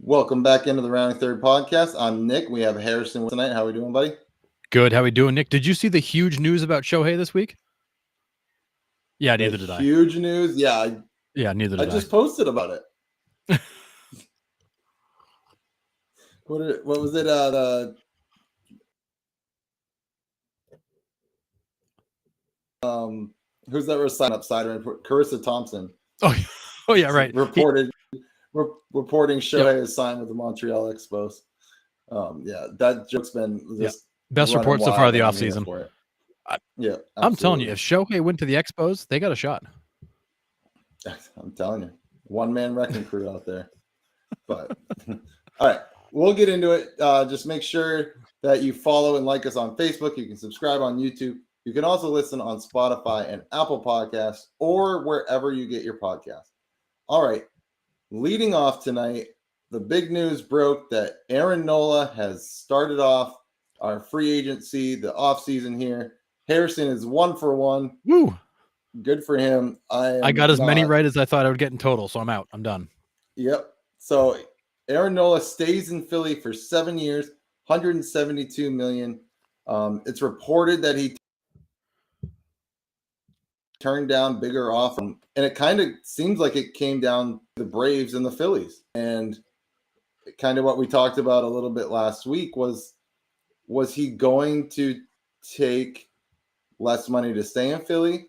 Welcome back into the Rounding Third podcast. I'm Nick. We have Harrison tonight. How are we doing, buddy? Good. How we doing, Nick? Did you see the huge news about Shohei this week? Yeah, neither did I. Huge news. Yeah, neither did I. I just posted about it. What was it? Who's that sign up sider? Carissa Thompson. Oh yeah, right. Reporting Shohei is signed with the Montreal Expos. Yeah, that joke's been just best report so far of the offseason. Yeah, I'm telling you, if Shohei went to the Expos, they got a shot. I'm telling you, one-man wrecking crew out there. But all right, we'll get into it. Just make sure that you follow and like us on Facebook. You can subscribe on YouTube. You can also listen on Spotify and Apple Podcasts or wherever you get your podcasts. All right, leading off tonight, the big news broke that Aaron Nola has started off our free agency, the offseason here. Harrison is 1 for 1. Woo! Good for him. I got as many right as I thought I would get in total, so I'm out. I'm done. Yep. So Aaron Nola stays in Philly for 7 years, $172 million. It's reported that he turned down bigger offer, and it kind of seems like it came down to the Braves and the Phillies. And kind of what we talked about a little bit last week was he going to take less money to stay in Philly,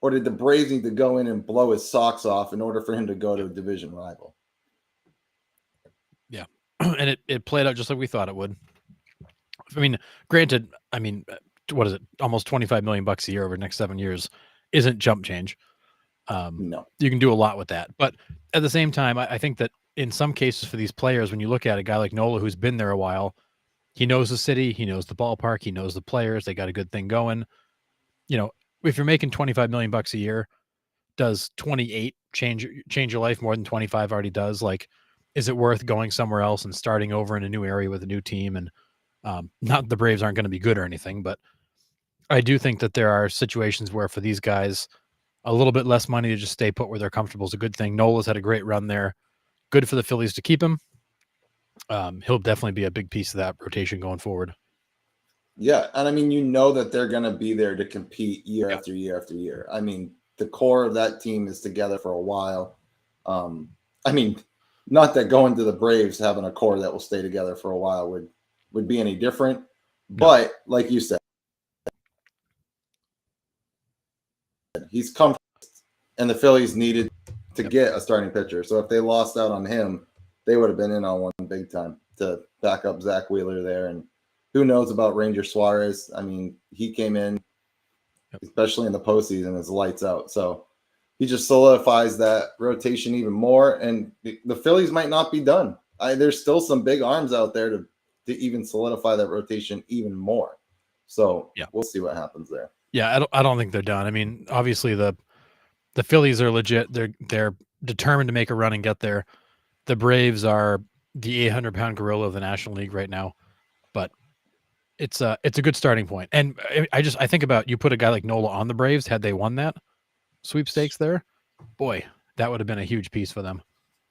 or did the Braves need to go in and blow his socks off in order for him to go to a division rival? Yeah, and it played out just like we thought it would. I mean, granted, what is it? Almost $25 million a year over the next 7 years isn't jump change. No, you can do a lot with that, but at the same time, I think that in some cases for these players, when you look at a guy like Nola who's been there a while, he knows the city, he knows the ballpark, he knows the players. They got a good thing going. You know, if you're making $25 million a year, does 28 change your life more than 25 already does? Like, is it worth going somewhere else and starting over in a new area with a new team? And not the Braves aren't going to be good or anything, but I do think that there are situations where for these guys, a little bit less money to just stay put where they're comfortable is a good thing. Nola's had a great run there. Good for the Phillies to keep him. He'll definitely be a big piece of that rotation going forward. Yeah, and I mean, you know that they're going to be there to compete year after year after year. I mean, the core of that team is together for a while. I mean, not that going to the Braves having a core that will stay together for a while would be any different. No. But like you said, he's comfortable, and the Phillies needed to get a starting pitcher. So if they lost out on him, they would have been in on one big time to back up Zach Wheeler there. And who knows about Ranger Suarez? I mean, he came in, especially in the postseason, as lights out. So he just solidifies that rotation even more. And the Phillies might not be done. There's still some big arms out there to even solidify that rotation even more. So we'll see what happens there. Yeah, I don't think they're done. I mean, obviously the Phillies are legit. They're determined to make a run and get there. The Braves are the 800-pound gorilla of the National League right now, but it's a good starting point. And I think about, you put a guy like Nola on the Braves, had they won that sweepstakes there, boy, that would have been a huge piece for them.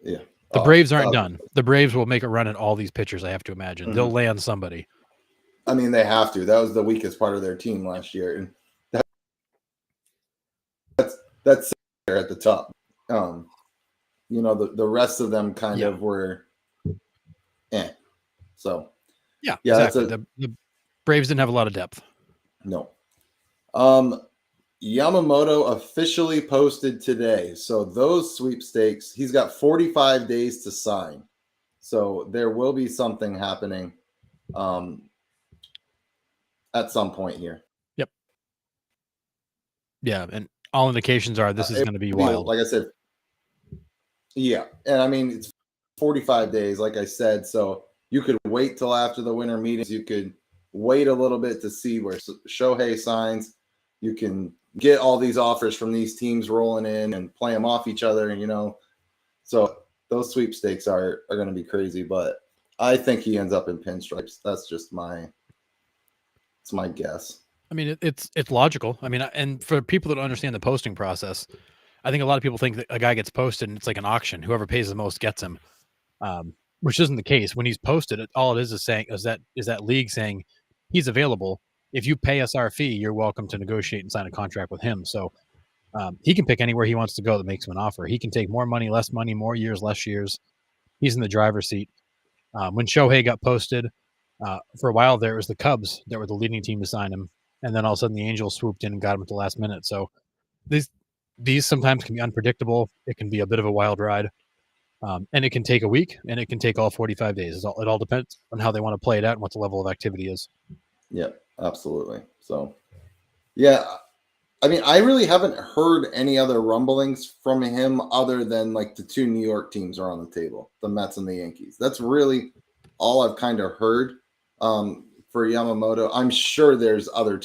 Yeah. The Braves aren't done. The Braves will make a run at all these pitchers, I have to imagine. Mm-hmm. They'll land somebody. I mean, they have to. That was the weakest part of their team last year. And that's there at the top. You know, the rest of them kind of were So yeah, exactly. The Braves didn't have a lot of depth. No. Yamamoto officially posted today. So those sweepstakes, he's got 45 days to sign. So there will be something happening at some point here. Yep. Yeah, and all indications are this is going to be wild. Like I said, yeah. And I mean, it's 45 days, like I said. So you could wait till after the winter meetings. You could wait a little bit to see where Shohei signs. You can get all these offers from these teams rolling in and play them off each other. And, you know, so those sweepstakes are going to be crazy. But I think he ends up in pinstripes. That's just my guess. I mean, it's logical. I mean, and for people that don't understand the posting process, I think a lot of people think that a guy gets posted and it's like an auction. Whoever pays the most gets him. which isn't the case. When he's posted, all it is saying is that league saying he's available. If you pay us our fee, you're welcome to negotiate and sign a contract with him. So he can pick anywhere he wants to go that makes him an offer. He can take more money, less money, more years, less years. He's in the driver's seat. When Shohei got posted, for a while there, it was the Cubs that were the leading team to sign him. And then all of a sudden the Angels swooped in and got him at the last minute. So these sometimes can be unpredictable. It can be a bit of a wild ride. And it can take a week and it can take all 45 days. It all depends on how they want to play it out and what the level of activity is. Yeah, absolutely. So, yeah, I mean, I really haven't heard any other rumblings from him other than like the two New York teams are on the table, the Mets and the Yankees. That's really all I've kind of heard for Yamamoto. I'm sure there's other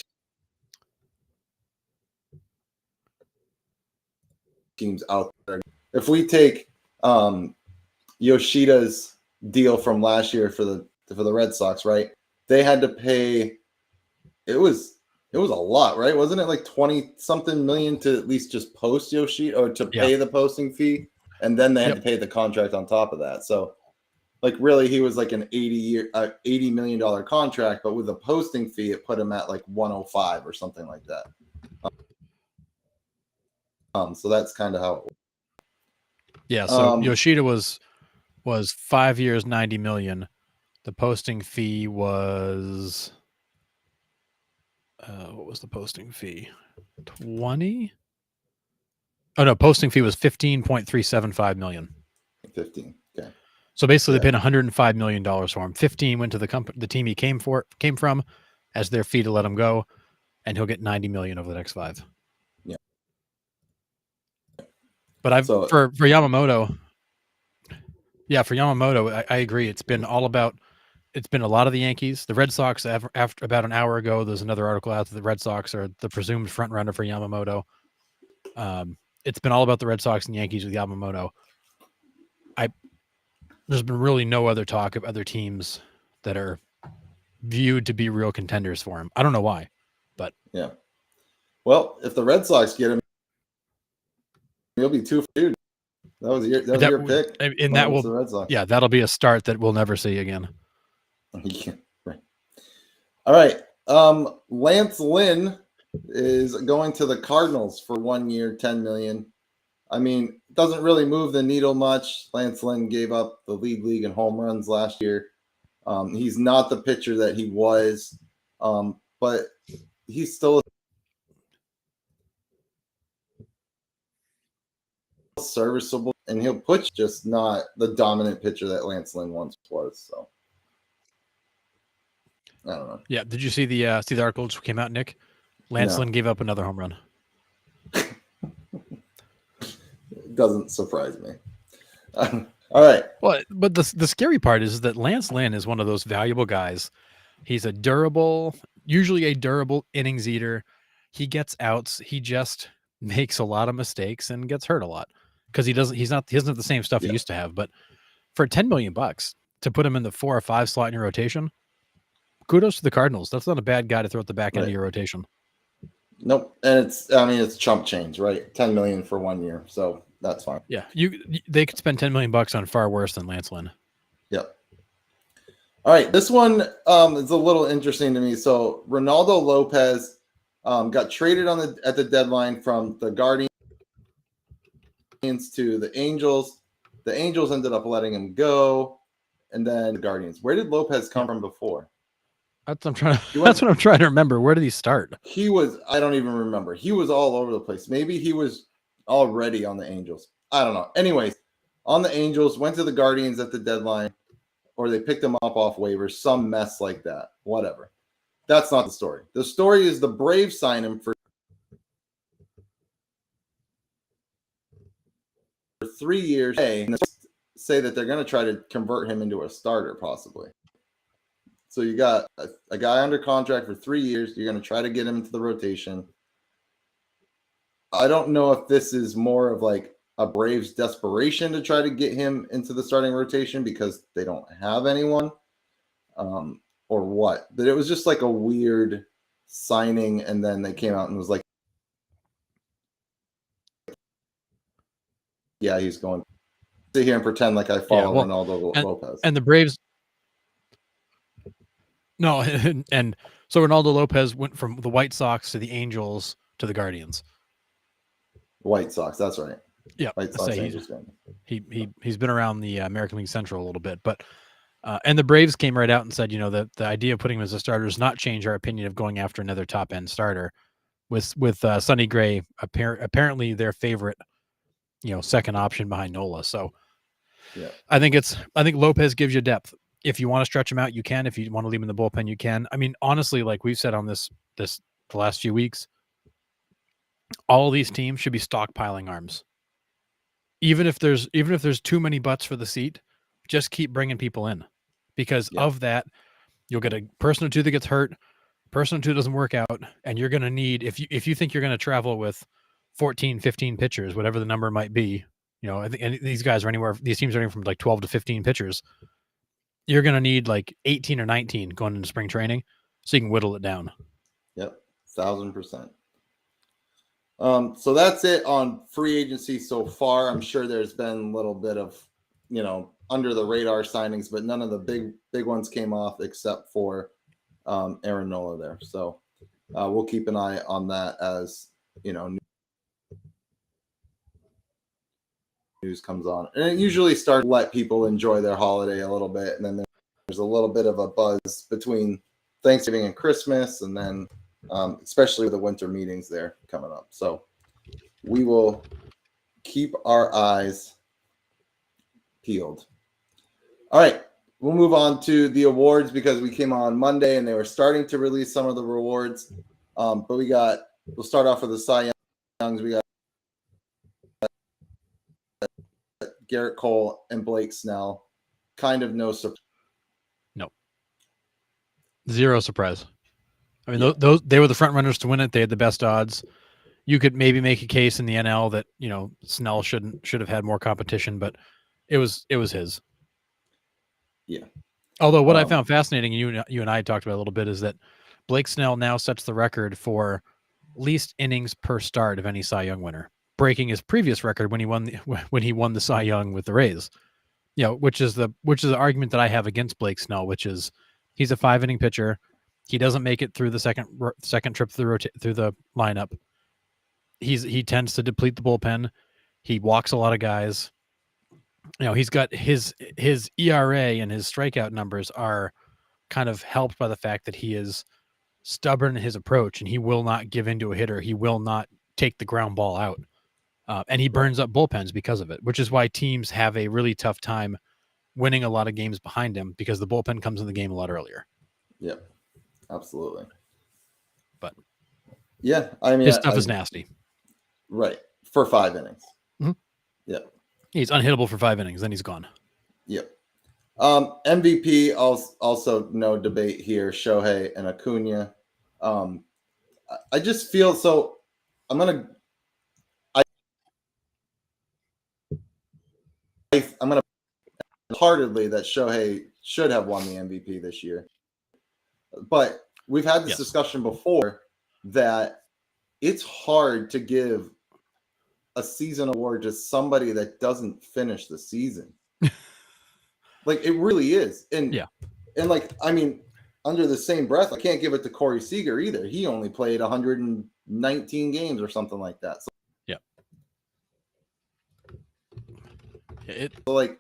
teams out there. If we take Yoshida's deal from last year for the Red Sox, right? They had to pay. It was a lot, right? Wasn't it like 20 something million to at least just post Yoshida or to pay the posting fee, and then they had to pay the contract on top of that. So, like, really, he was like an $80 million contract, but with a posting fee, it put him at like 105 or something like that. So that's kind of how it works. Yeah, so Yoshida was 5 years, 90 million. The posting fee was what was the posting fee? 20? Oh no, posting fee was 15.375 million. 15. Okay. So basically, they paid $105 million for him. 15 went to the team he came from as their fee to let him go, and he'll get 90 million over the next 5. Yeah. But for Yamamoto, I agree. It's been a lot of the Yankees. The Red Sox, after about an hour ago, there's another article out that the Red Sox are the presumed front runner for Yamamoto. It's been all about the Red Sox and Yankees with Yamamoto. There's been really no other talk of other teams that are viewed to be real contenders for him. I don't know why, but yeah. Well, if the Red Sox get him, he'll be 2 for 2. That was your pick. And that will, the Red Sox. Yeah, that'll be a start that we'll never see again. Yeah, right. All right. Lance Lynn is going to the Cardinals for 1 year, $10 million. I mean, it doesn't really move the needle much. Lance Lynn gave up the league in home runs last year. He's not the pitcher that he was, but he's still serviceable, and he'll put just not the dominant pitcher that Lance Lynn once was. So I don't know. Yeah, did you see the article which came out, Nick? Lance Lynn gave up another home run. It doesn't surprise me. All right. Well, but the scary part is that Lance Lynn is one of those valuable guys. He's usually a durable innings eater. He gets outs. He just makes a lot of mistakes and gets hurt a lot because he doesn't have the same stuff he used to have. But for $10 million to put him in the 4 or 5 slot in your rotation, kudos to the Cardinals. That's not a bad guy to throw at the back end of your rotation. Nope. And it's chump change, right? $10 million for 1 year. So that's fine. Yeah. They could spend $10 million on far worse than Lance Lynn. Yep. All right. This one is a little interesting to me. So Ronaldo Lopez got traded at the deadline from the Guardians to the Angels. The Angels ended up letting him go. And then the Guardians. Where did Lopez come from before? That's what I'm trying to remember. Where did he start? I don't even remember. He was all over the place. Maybe he was already on the Angels. I don't know. Anyways, on the Angels, went to the Guardians at the deadline, or they picked him up off waivers, some mess like that. Whatever. That's not the story. The story is the Braves sign him for 3 years and say that they're going to try to convert him into a starter possibly. So you got a guy under contract for 3 years. You're going to try to get him into the rotation. I don't know if this is more of like a Braves desperation to try to get him into the starting rotation because they don't have anyone, or what. But it was just like a weird signing, and then they came out and was like, yeah, he's going. sit here and pretend like I follow well, Ronaldo Lopez. And the Braves. No, and so Ronaldo Lopez went from the White Sox to the Angels to the Guardians. White Sox, that's right. Yeah, White Sox, Angels. He's been around the American League Central a little bit, but and the Braves came right out and said, that the idea of putting him as a starter does not change our opinion of going after another top end starter. With Sonny Gray apparently their favorite, second option behind Nola. So yeah, I think Lopez gives you depth. If you want to stretch him out, you can. If you want to leave him in the bullpen, you can. I mean, honestly, like we've said on the last few weeks, all of these teams should be stockpiling arms. Even if there's too many butts for the seat, just keep bringing people in, because of that, you'll get a person or two that gets hurt, person or two doesn't work out, and you're going to need, if you think you're going to travel with 14, 15 pitchers, whatever the number might be, I think, and these teams are anywhere from like 12 to 15 pitchers. You're going to need like 18 or 19 going into spring training so you can whittle it down. Yep, 1,000%. So that's it on free agency so far. I'm sure there's been a little bit of, under the radar signings, but none of the big ones came off except for Aaron Nola there. So we'll keep an eye on that as, news comes on. And it usually starts to let people enjoy their holiday a little bit. And then there's a little bit of a buzz between Thanksgiving and Christmas, and then especially with the winter meetings there coming up. So we will keep our eyes peeled. All right, we'll move on to the awards because we came on Monday and they were starting to release some of the rewards. But we'll start off with the Cy Youngs. We got Garrett Cole and Blake Snell. Kind of no surprise. No. Zero surprise. I mean, those they were the front runners to win it. They had the best odds. You could maybe make a case in the NL that Snell should have had more competition, but it was his. Yeah. Although what I found fascinating, you and I talked about a little bit, is that Blake Snell now sets the record for least innings per start of any Cy Young winner, breaking his previous record when he won the Cy Young with the Rays. Which is the argument that I have against Blake Snell, which is he's a 5-inning pitcher. He doesn't make it through the second trip through the lineup. He tends to deplete the bullpen. He walks a lot of guys. He's got his ERA and his strikeout numbers are kind of helped by the fact that he is stubborn in his approach and he will not give in to a hitter. He will not take the ground ball out. And he burns up bullpens because of it, which is why teams have a really tough time winning a lot of games behind him, because the bullpen comes in the game a lot earlier. Yep, absolutely. But yeah, I mean, his stuff is nasty. Right. For 5 innings. Mm-hmm. Yep. He's unhittable for 5 innings, then he's gone. Yep. MVP, also no debate here, Shohei and Acuna. I just feel so. I'm gonna heartedly that Shohei should have won the MVP this year, but we've had this discussion before that it's hard to give a season award to somebody that doesn't finish the season. Like, it really is. And like, I mean, under the same breath, I can't give it to Corey Seager either. He only played 119 games or something like that. So, like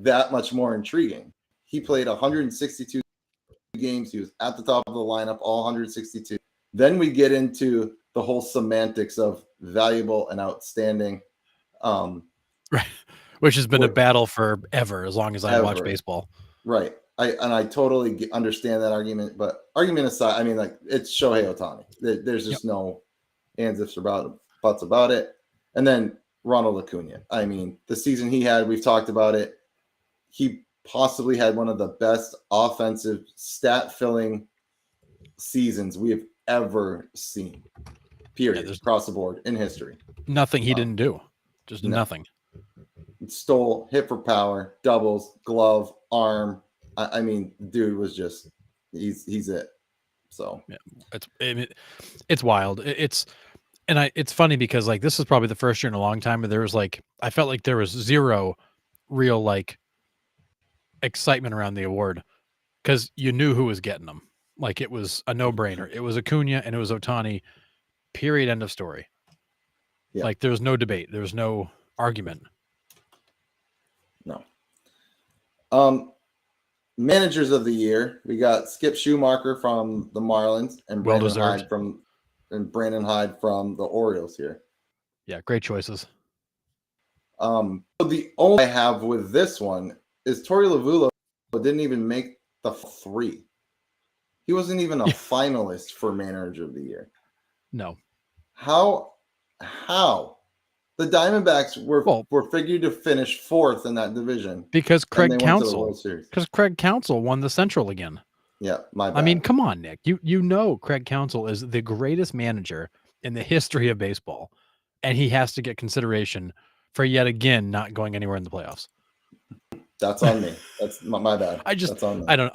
that much more intriguing. He played 162 games. He was at the top of the lineup, all 162. Then we get into the whole semantics of valuable and outstanding. Right. Which has been a battle forever, as long as I watch baseball. Right. I totally understand that argument, but argument aside, I mean, like, it's Shohei Ohtani. There's just no ands, ifs, or buts about it. And then Ronald Acuna. I mean, the season he had, we've talked about it. He possibly had one of the best offensive stat-filling seasons we have ever seen. Period. Across the board in history. Nothing he didn't do. Just nothing. Stole, hit for power, doubles, glove, arm. I mean, dude was just he's it. So it's wild. And it's funny because like this is probably the first year in a long time where there was like I felt like there was zero real like excitement around the award because you knew who was getting them. Like it was a no brainer. It was Acuna and it was Otani. Period. End of story. Yeah. Like there was no debate. There was no argument. No. Managers of the year, we got Skip Schumacher from the Marlins and Well Brandon deserved. Hyde from the Orioles here. Yeah, great choices. The only I have with this one is Torey Lovullo didn't even make the 3. He wasn't even a finalist for Manager of the Year. No. How the Diamondbacks were figured to finish 4th in that division because Craig Counsell won the Central again. Yeah, my bad. I mean, come on, Nick. You know Craig Counsell is the greatest manager in the history of baseball, and he has to get consideration for yet again not going anywhere in the playoffs. That's on me. That's my bad. That's on me. I don't.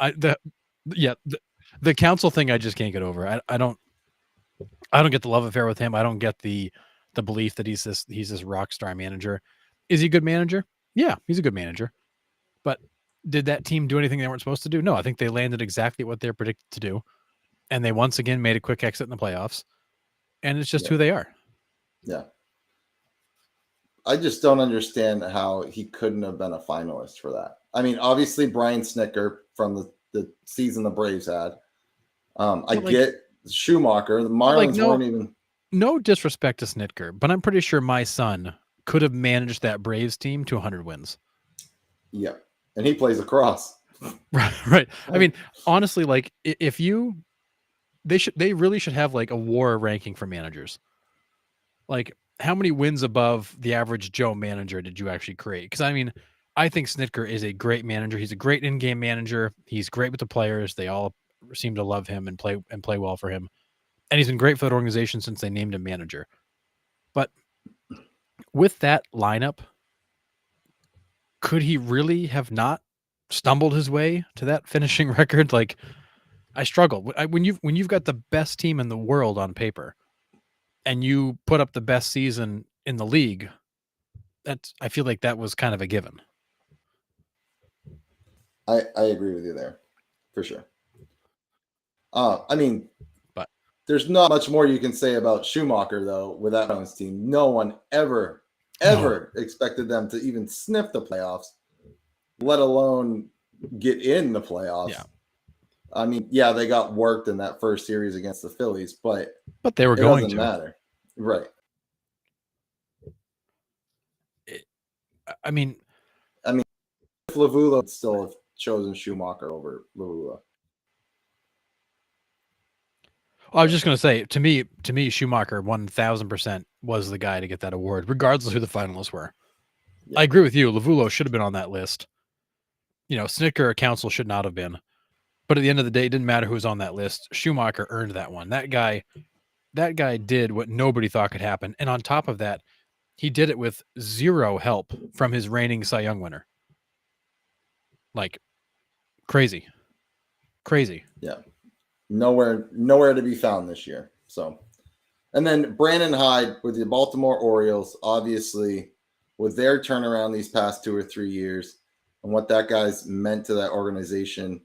The Counsell thing I just can't get over. I don't get the love affair with him. I don't get the belief that he's this rock star manager. Is he a good manager? Yeah, he's a good manager. But did that team do anything they weren't supposed to do? No, I think they landed exactly what they're predicted to do. And they once again made a quick exit in the playoffs. And it's just who they are. Yeah. I just don't understand how he couldn't have been a finalist for that. I mean, obviously Brian Snitker from the season the Braves had. I get Schumacher. The Marlins weren't even. No disrespect to Snitker, but I'm pretty sure my son could have managed that Braves team to 100 wins. Yeah, and he plays lacrosse. Right. I mean, honestly, like they really should have like a WAR ranking for managers. Like, how many wins above the average Joe manager did you actually create? Because I mean, I think Snitker is a great manager. He's a great in-game manager. He's great with the players. They all seem to love him and play well for him. And he's been great for that organization since they named him manager. But with that lineup, could he really have not stumbled his way to that finishing record? Like, I struggle when you've got the best team in the world on paper, and you put up the best season in the league. I feel like that was kind of a given. I agree with you there, for sure. I mean, but there's not much more you can say about Schumacher though with that Marlins team. No one ever expected them to even sniff the playoffs, let alone get in the playoffs. Yeah. I mean, yeah, they got worked in that first series against the Phillies, but they were going to. It doesn't matter. Right. I mean, if Lovullo would still have chosen Schumacher over Lovullo. I was just going to say, to me, Schumacher 1000% was the guy to get that award, regardless of who the finalists were. Yeah. I agree with you. Lovullo should have been on that list. You know, Snitker or Counsell should not have been. But at the end of the day, it didn't matter who was on that list. Schumacher earned that one. That guy did what nobody thought could happen. And on top of that, he did it with zero help from his reigning Cy Young winner. Like, crazy. Yeah. Nowhere to be found this year. So, and then Brandon Hyde with the Baltimore Orioles, obviously, with their turnaround these past 2 or 3 years and what that guy's meant to that organization,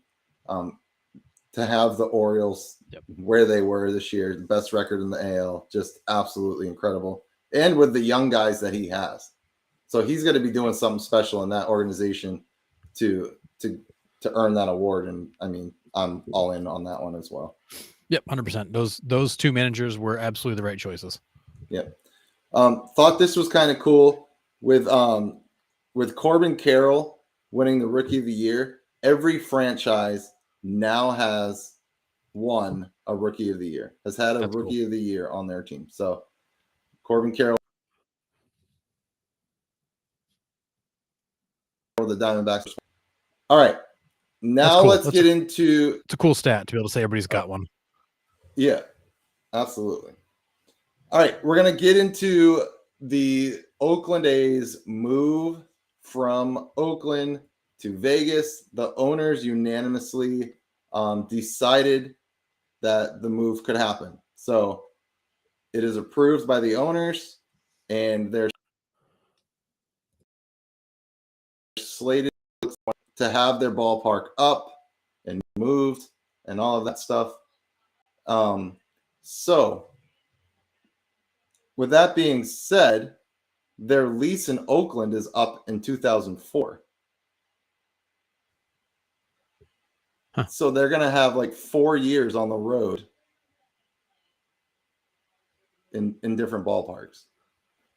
to have the Orioles where they were this year, the best record in the AL, just absolutely incredible. And with the young guys that he has. So he's going to be doing something special in that organization to earn that award. And I mean, I'm all in on that one as well. Yep, 100%. Those two managers were absolutely the right choices. Yep. Thought this was kind of cool with Corbin Carroll winning the Rookie of the Year. Every franchise now has won a Rookie of the Year, has had a Rookie of the Year on their team. So Corbin Carroll, the Diamondbacks. All right. Now let's get into. It's a cool stat to be able to say everybody's got one. Yeah, absolutely. All right. We're going to get into the Oakland A's move from Oakland to Vegas. The owners unanimously decided that the move could happen. So It is approved by the owners, and they're slated to have their ballpark up and moved and all of that stuff. So with that being said, their lease in Oakland is up in 2004. Huh. So they're going to have like 4 years on the road in different ballparks.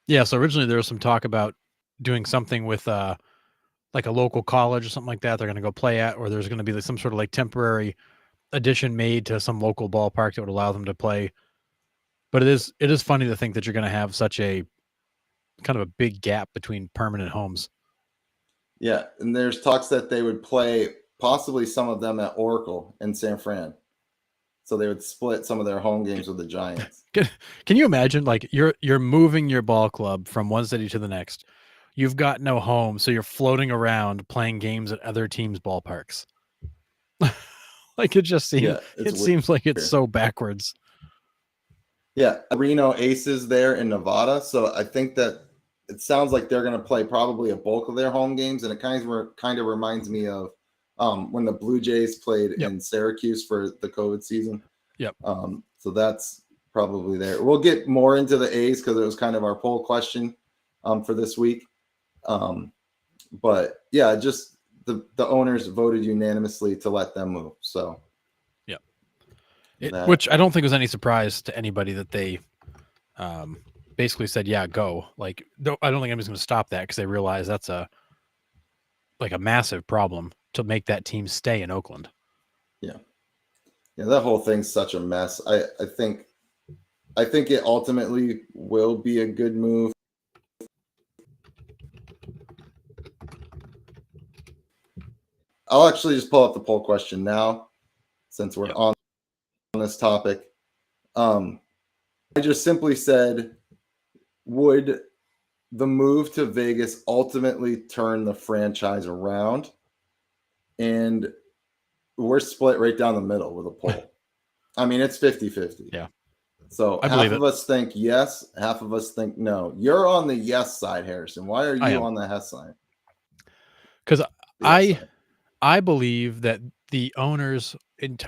Yeah. So originally there was some talk about doing something with like a local college or something like that. They're going to go play at, or there's going to be like some sort of like temporary addition made to some local ballpark that would allow them to play. But it is funny to think that you're going to have such a kind of a big gap between permanent homes. Yeah, and there's talks that they would play possibly some of them at Oracle in San Fran. So they would split some of their home games with the Giants. Can you imagine, like, you're moving your ball club from one city to the next? You've got no home, so you're floating around playing games at other teams' ballparks. Like, it just seems seems like it's so backwards. Yeah, Reno Aces there in Nevada. So I think that it sounds like they're going to play probably a bulk of their home games, and it kind of reminds me of when the Blue Jays played in Syracuse for the COVID season. Yep. So that's probably there. We'll get more into the A's because it was kind of our poll question for this week. But yeah, just the owners voted unanimously to let them move. So yeah, which I don't think was any surprise to anybody that they basically said, yeah, go. Like, I don't think anybody's going to stop that because they realize that's a massive problem to make that team stay in Oakland. Yeah, that whole thing's such a mess. I think it ultimately will be a good move. I'll actually just pull up the poll question now since we're on this topic. I just simply said, would the move to Vegas ultimately turn the franchise around? And we're split right down the middle with a poll. I mean, it's 50-50. Yeah. So half of us think yes, half of us think no. You're on the yes side, Harrison. Why are you on the yes side? Because I believe that the owners,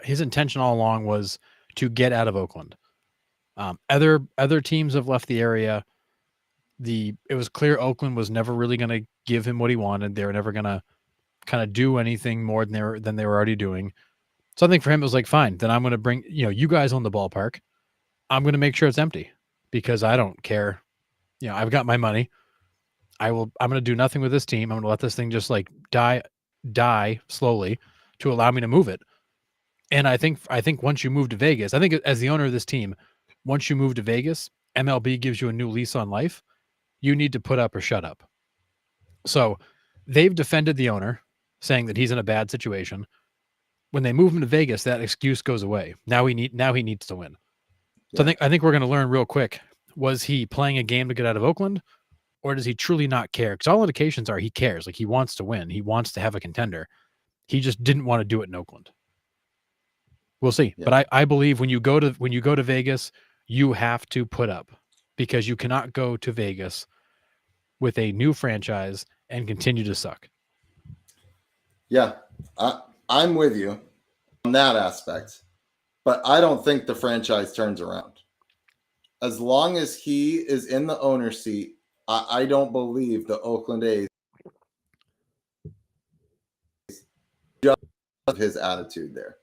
his intention all along was to get out of Oakland. Other teams have left the area. It was clear Oakland was never really going to give him what he wanted. They were never going to kind of do anything more than they were already doing. So I think for him it was like, fine, then I'm going to bring you guys on the ballpark. I'm going to make sure it's empty because I don't care. I've got my money. I'm going to do nothing with this team. I'm going to let this thing just like die slowly to allow me to move it. And I think once you move to Vegas, I think as the owner of this team, once you move to Vegas, MLB gives you a new lease on life. You need to put up or shut up. So they've defended the owner, saying that he's in a bad situation. When they move him to Vegas, that excuse goes away. Now he needs to win. So I think we're going to learn real quick. Was he playing a game to get out of Oakland, or does he truly not care? Because all indications are he cares. Like, he wants to win. He wants to have a contender. He just didn't want to do it in Oakland. We'll see. Yeah. But I believe when you go to Vegas, you have to put up, because you cannot go to Vegas with a new franchise and continue to suck. Yeah, I'm with you on that aspect, but I don't think the franchise turns around. As long as he is in the owner's seat, I don't believe the Oakland A's just his attitude there.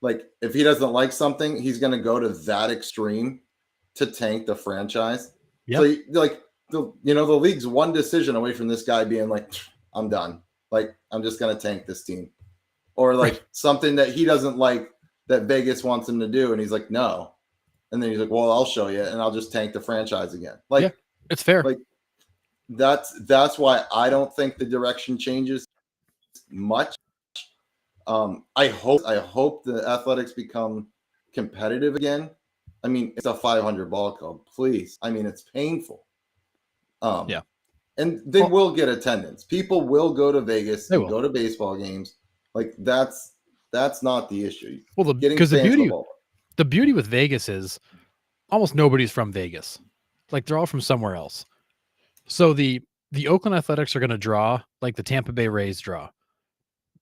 Like, if he doesn't like something, he's going to go to that extreme to tank the franchise. Yep. So, the league's one decision away from this guy being like, I'm done. Like, I'm just going to tank this team. Or like something that he doesn't like that Vegas wants him to do. And he's like, no. And then he's like, well, I'll show you. And I'll just tank the franchise again. Like, yeah, it's fair. Like, that's why I don't think the direction changes much. I hope the Athletics become competitive again. I mean, it's a 500 ball club, please. I mean, it's painful. Yeah. And they will get attendance. People will go to Vegas and go to baseball games. Like, that's not the issue. Well, because the beauty with Vegas is almost nobody's from Vegas. Like they're all from somewhere else. So the Oakland Athletics are going to draw like the Tampa Bay Rays draw.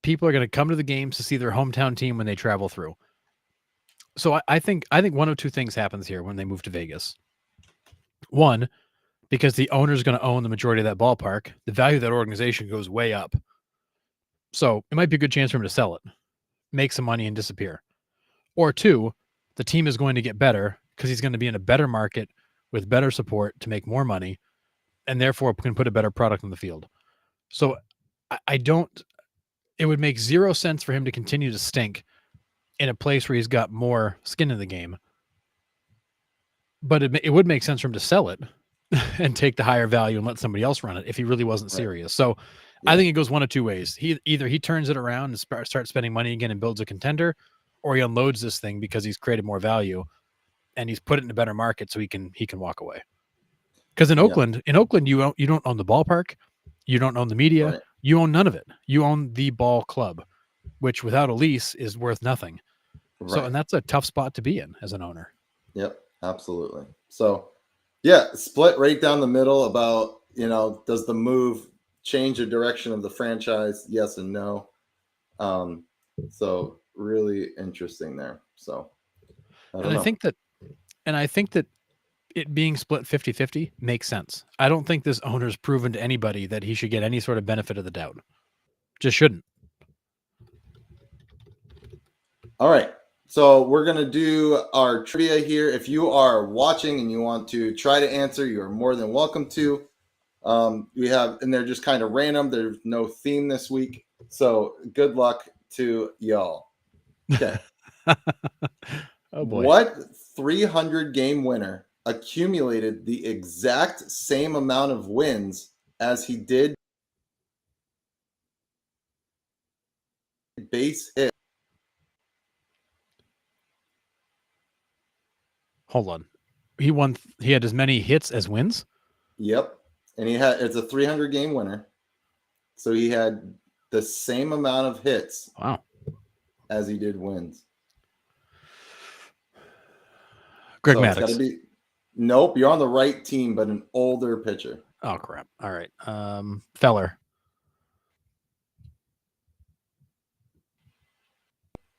People are going to come to the games to see their hometown team when they travel through. So I think one of two things happens here when they move to Vegas. One, because the owner is going to own the majority of that ballpark, the value of that organization goes way up. So it might be a good chance for him to sell it, make some money, and disappear. Or two, the team is going to get better because he's going to be in a better market with better support to make more money, and therefore can put a better product on the field. So I don't. It would make zero sense for him to continue to stink in a place where he's got more skin in the game. But it would make sense for him to sell it and take the higher value and let somebody else run it if he really wasn't serious. So I think it goes one of two ways. Either he turns it around and starts spending money again and builds a contender, or he unloads this thing because he's created more value and he's put it in a better market so he can walk away. Because in Oakland, you don't own the ballpark, you don't own the media, you own none of it. You own the ball club, which without a lease is worth nothing. Right. So, and that's a tough spot to be in as an owner. Yep, absolutely. So, yeah, split right down the middle about, does the move change the direction of the franchise? Yes and no. So really interesting there. So I think that it being split 50-50 makes sense. I don't think this owner's proven to anybody that he should get any sort of benefit of the doubt. Just shouldn't. All right. So we're going to do our trivia here. If you are watching and you want to try to answer, you're more than welcome to. We have, and they're just kind of random. There's no theme this week. So good luck to y'all. Okay. Oh boy. What 300 game winner accumulated the exact same amount of wins as he did base hit? Hold on. He had as many hits as wins? Yep. And it's a 300 game winner. So he had the same amount of hits. Wow. As he did wins. Greg Maddux. Nope, you're on the right team, but an older pitcher. Oh crap. All right. Feller.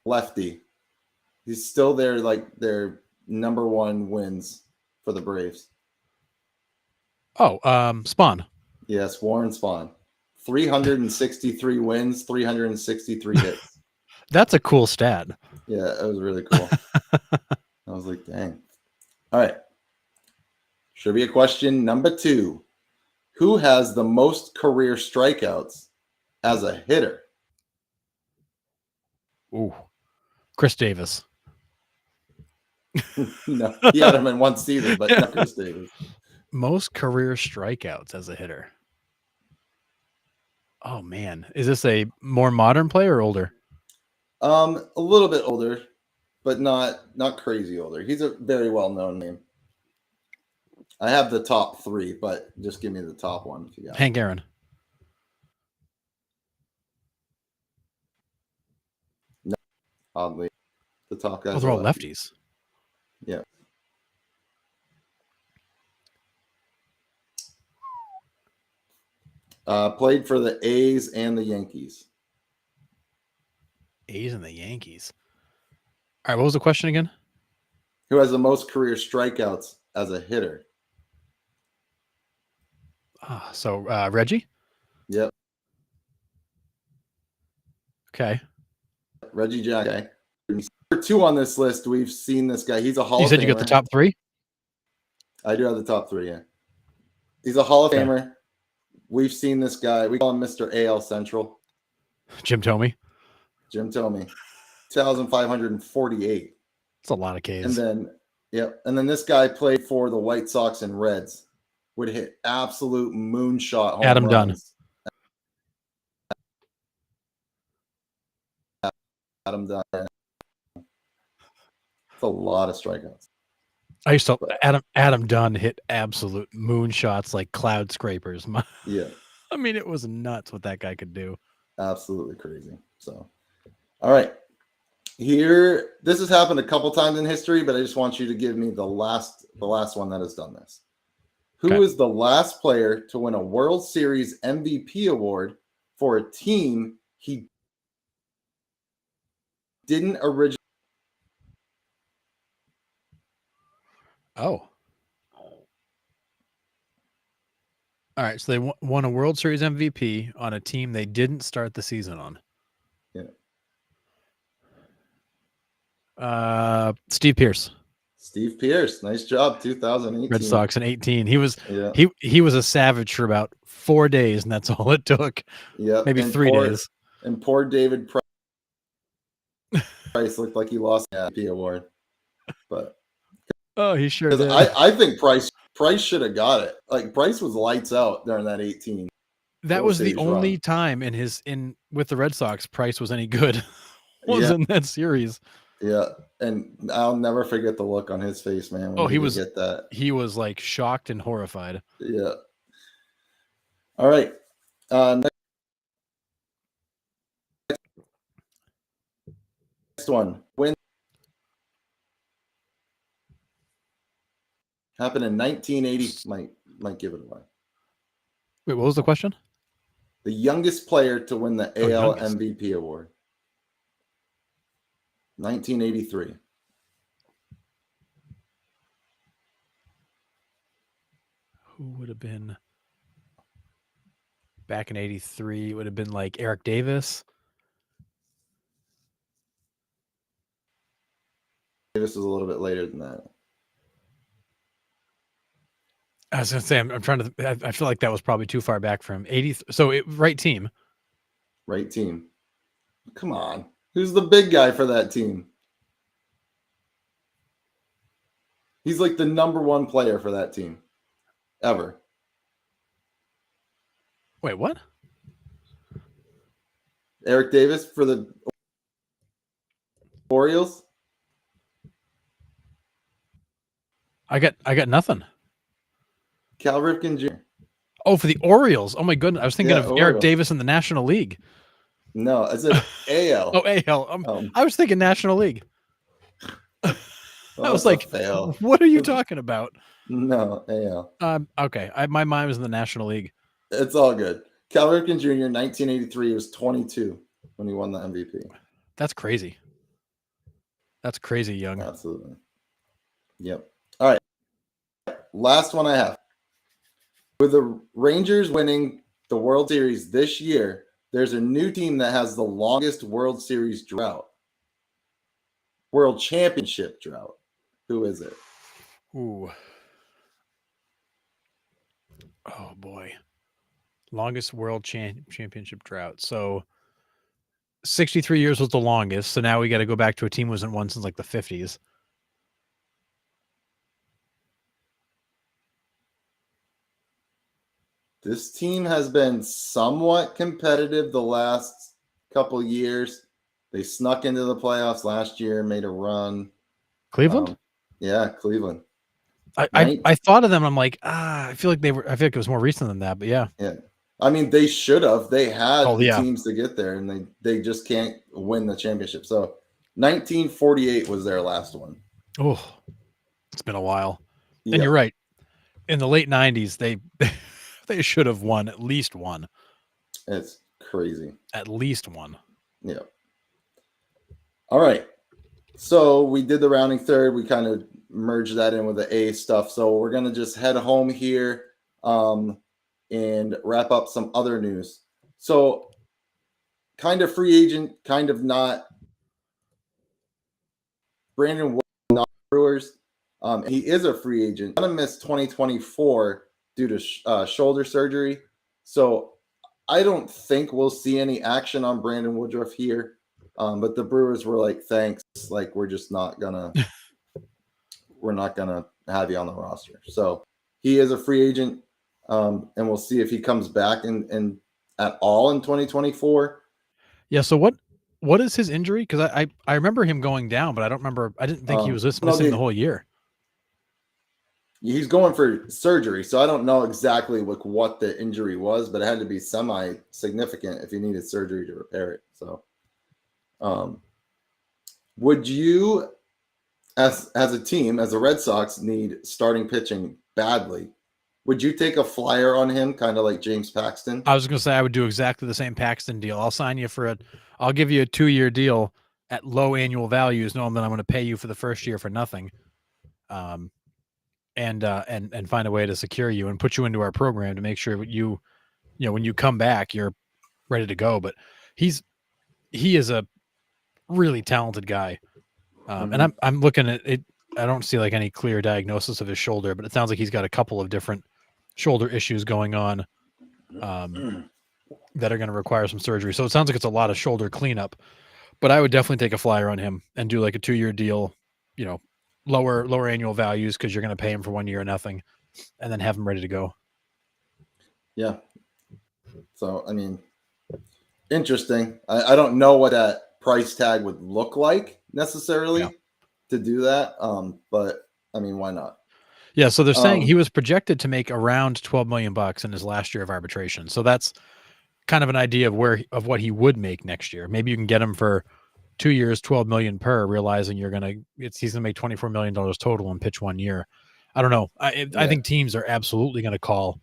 Lefty. He's still there, like their number one wins for the Braves. Oh, Spahn. Yes, Warren Spahn. 363 wins, 363 hits. That's a cool stat. Yeah, it was really cool. I was like, dang. All right. Trivia question number 2. Who has the most career strikeouts as a hitter? Ooh. Chris Davis. No, he had him in one season, but not Chris Davis. Most career strikeouts as a hitter. Oh man, is this a more modern player or older? A little bit older, but not crazy older. He's a very well-known name. I have the top 3, but just give me the top one if you got Hank Aaron. No, oddly, the top guys. Oh, they're all lefties. Yeah. Played for the A's and the Yankees. A's and the Yankees. All right, what was the question again? Who has the most career strikeouts as a hitter? So Reggie? Yep. Okay. Reggie Jackson. Number 2 on this list, we've seen this guy. He's a Hall of Famer. You said you got the top 3? I do have the top 3, yeah. He's a Hall of Famer. We've seen this guy. We call him Mr. AL Central. Jim Thome. 2,548. That's a lot of Ks. And then this guy played for the White Sox and Reds. Would hit absolute moonshot home Adam runs. Adam Dunn. It's a lot of strikeouts. I used to Adam Dunn hit absolute moonshots like cloud scrapers. Yeah. I mean, it was nuts what that guy could do. Absolutely crazy. So, all right. Here, this has happened a couple times in history, but I just want you to give me the last one that has done this. Who Okay. is the last player to win a World Series MVP award for a team he didn't originally? Oh. All right. So they won a World Series MVP on a team they didn't start the season on. Yeah. Steve Pearce. Steve Pearce. Nice job. 2018. Red Sox in 18. He was Yeah. he was a savage for about 4 days, and that's all it took. Yeah. Maybe And 3 days. And poor David Price looked like he lost the MVP award. But Oh, he sure did. I think Price should have got it. Like Price was lights out during that 18. That World was the Series only run. time in with the Red Sox Price was any good. Was Yeah. in that series. Yeah, and I'll never forget the look on his face, man. When Oh, he would was get that. he was like shocked and horrified. Yeah. All right. Next one. When happened in 1980 might give it away. Wait, what was the question? The youngest player to win the Oh, AL youngest. MVP award. 1983. Who would have been back in 83? It would have been like Eric Davis. Davis was a little bit later than that. I was gonna say I'm trying to. I feel like that was probably too far back from 80. So right team. Right team. Come on. Who's the big guy for that team? He's like the number one player for that team ever. Wait, what? Eric Davis for the Orioles. I got nothing. Cal Ripken Jr. Oh, for the Orioles. Oh my goodness. I was thinking Yeah, of Eric Orioles. Davis in the National League. No, I said AL. Oh, AL. I was thinking National League. Well, I was like, fail. what are you talking about? No, AL. Okay. My mind was in the National League. It's all good. Cal Ripken Jr. 1983. He was 22 when he won the MVP. That's crazy. That's crazy young. Absolutely. Yep. All right. Last one I have. With the Rangers winning the World Series this year, there's a new team that has the longest World Series drought. World Championship drought. Who is it? Ooh. Oh boy. Longest world championship drought. So 63 years was the longest. So now we got to go back to a team wasn't won since like the 50s. This team has been somewhat competitive the last couple years. They snuck into the playoffs last year, made a run. Cleveland? Yeah, Cleveland. I thought of them. I'm like, I feel like I feel like it was more recent than that, but yeah. Yeah. I mean, they should have. They had yeah. teams to get there, and they just can't win the championship. So 1948 was their last one. Oh, it's been a while. Yeah. And you're right. In the late 90s, they should have won at least one. It's crazy. At least one. Yeah. All right. So we did the rounding third. We kind of merged that in with the A stuff. So we're going to just head home here and wrap up some other news. So kind of free agent, kind of not. Brandon Wood, not Brewers. He is a free agent. Going to miss 2024 due to shoulder surgery. So I don't think we'll see any action on Brandon Woodruff here. But the Brewers were like, thanks. Like, we're just not gonna have you on the roster. So he is a free agent. And we'll see if he comes back in at all in 2024. Yeah. So what is his injury? Because I remember him going down, but I didn't think he was missing the whole year. He's going for surgery, so I don't know exactly what the injury was, but it had to be semi-significant if he needed surgery to repair it. So Would you, as a team, as the Red Sox, need starting pitching badly? Would you take a flyer on him, kind of like James Paxton? I was going to say I would do exactly the same Paxton deal. I'll sign you for I'll give you a 2-year deal at low annual values, knowing that I'm going to pay you for the first year for nothing. And find a way to secure you and put you into our program to make sure you when you come back, you're ready to go. But he is a really talented guy. And I'm looking at it. I don't see like any clear diagnosis of his shoulder, but it sounds like he's got a couple of different shoulder issues going on that are going to require some surgery. So it sounds like it's a lot of shoulder cleanup, but I would definitely take a flyer on him and do like a 2-year deal, lower annual values, because you're going to pay him for 1 year or nothing, and then have him ready to go. Yeah. So, I mean, interesting. I don't know what that price tag would look like necessarily to do that. But I mean, why not? Yeah. So they're saying he was projected to make around $12 million in his last year of arbitration. So that's kind of an idea of what he would make next year. Maybe you can get him for 2 years, $12 million per, realizing he's going to make $24 million total and pitch 1 year. I don't know. I think teams are absolutely going to call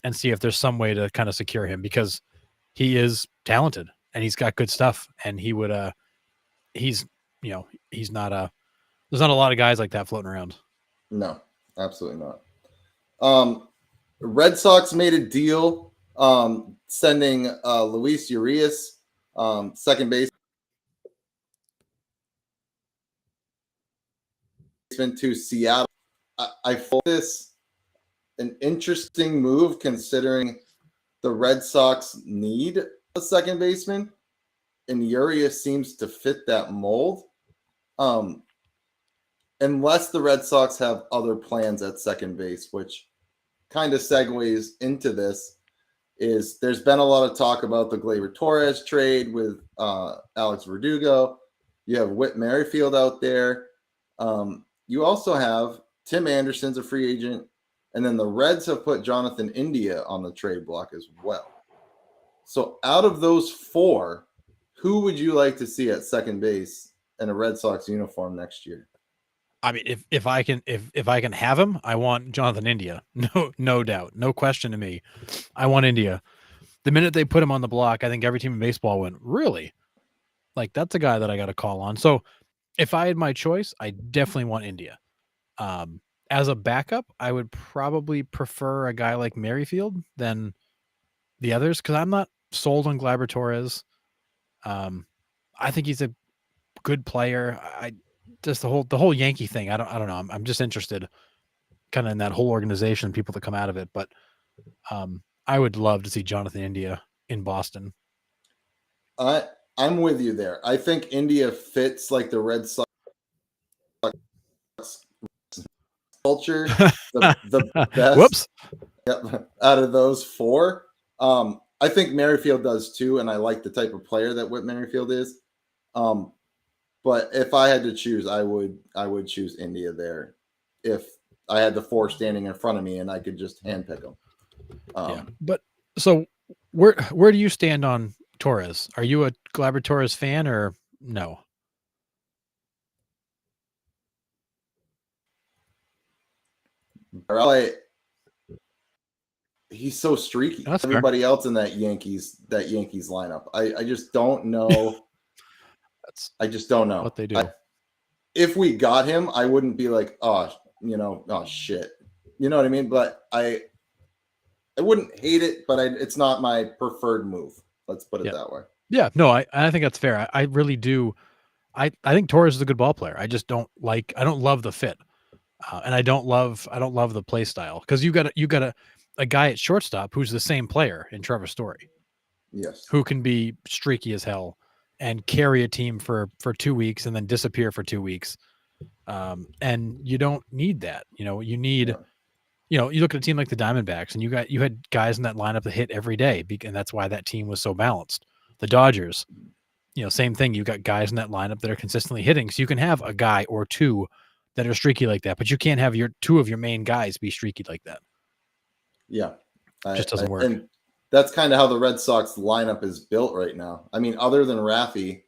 and see if there's some way to kind of secure him, because he is talented and he's got good stuff, and he would, he's not there's not a lot of guys like that floating around. No, absolutely not. Red Sox made a deal, sending Luis Urias, second base, to Seattle. I find this an interesting move, considering the Red Sox need a second baseman, and Urias seems to fit that mold. Unless the Red Sox have other plans at second base, which kind of segues into this, is there's been a lot of talk about the Gleyber Torres trade with Alex Verdugo. You have Whit Merrifield out there. You also have Tim Anderson's a free agent, and then the Reds have put Jonathan India on the trade block as well. So out of those four, who would you like to see at second base in a Red Sox uniform next year? I mean, if I can have him, I want Jonathan India. No doubt. No question to me. I want India. The minute they put him on the block, I think every team in baseball went, really? Like, that's a guy that I got to call on. So if I had my choice, I definitely want India. As a backup, I would probably prefer a guy like Merrifield than the others, because I'm not sold on Gleyber Torres. I think he's a good player. Just the whole Yankee thing. I don't know. I'm just interested kind of in that whole organization, people that come out of it. But I would love to see Jonathan India in Boston. I'm with you there. I think India fits like the Red Sox culture the best. Whoops. Out of those four. I think Merrifield does too, and I like the type of player that Whit Merrifield is. But if I had to choose, I would choose India there if I had the four standing in front of me and I could just handpick them. But so where do you stand on Torres? Are you a Gleyber Torres fan or no? He's so streaky. That's everybody fair. Else in that Yankees lineup. I just don't know. I just don't know what they do. If we got him, I wouldn't be like, oh shit. You know what I mean? But I wouldn't hate it, but it's not my preferred move. Let's put it that way. Yeah, no, I think that's fair. I really do. I think Torres is a good ball player. I just don't love the fit. And I don't love the play style, because you got a guy at shortstop who's the same player in Trevor Story. Yes. Who can be streaky as hell and carry a team for 2 weeks and then disappear for 2 weeks. And you don't need that. You need, you look at a team like the Diamondbacks, and you had guys in that lineup that hit every day, and that's why that team was so balanced. The Dodgers, same thing. You got guys in that lineup that are consistently hitting. So you can have a guy or two that are streaky like that, but you can't have two of your main guys be streaky like that. Yeah. It just doesn't work. And that's kind of how the Red Sox lineup is built right now. I mean, other than Raffy,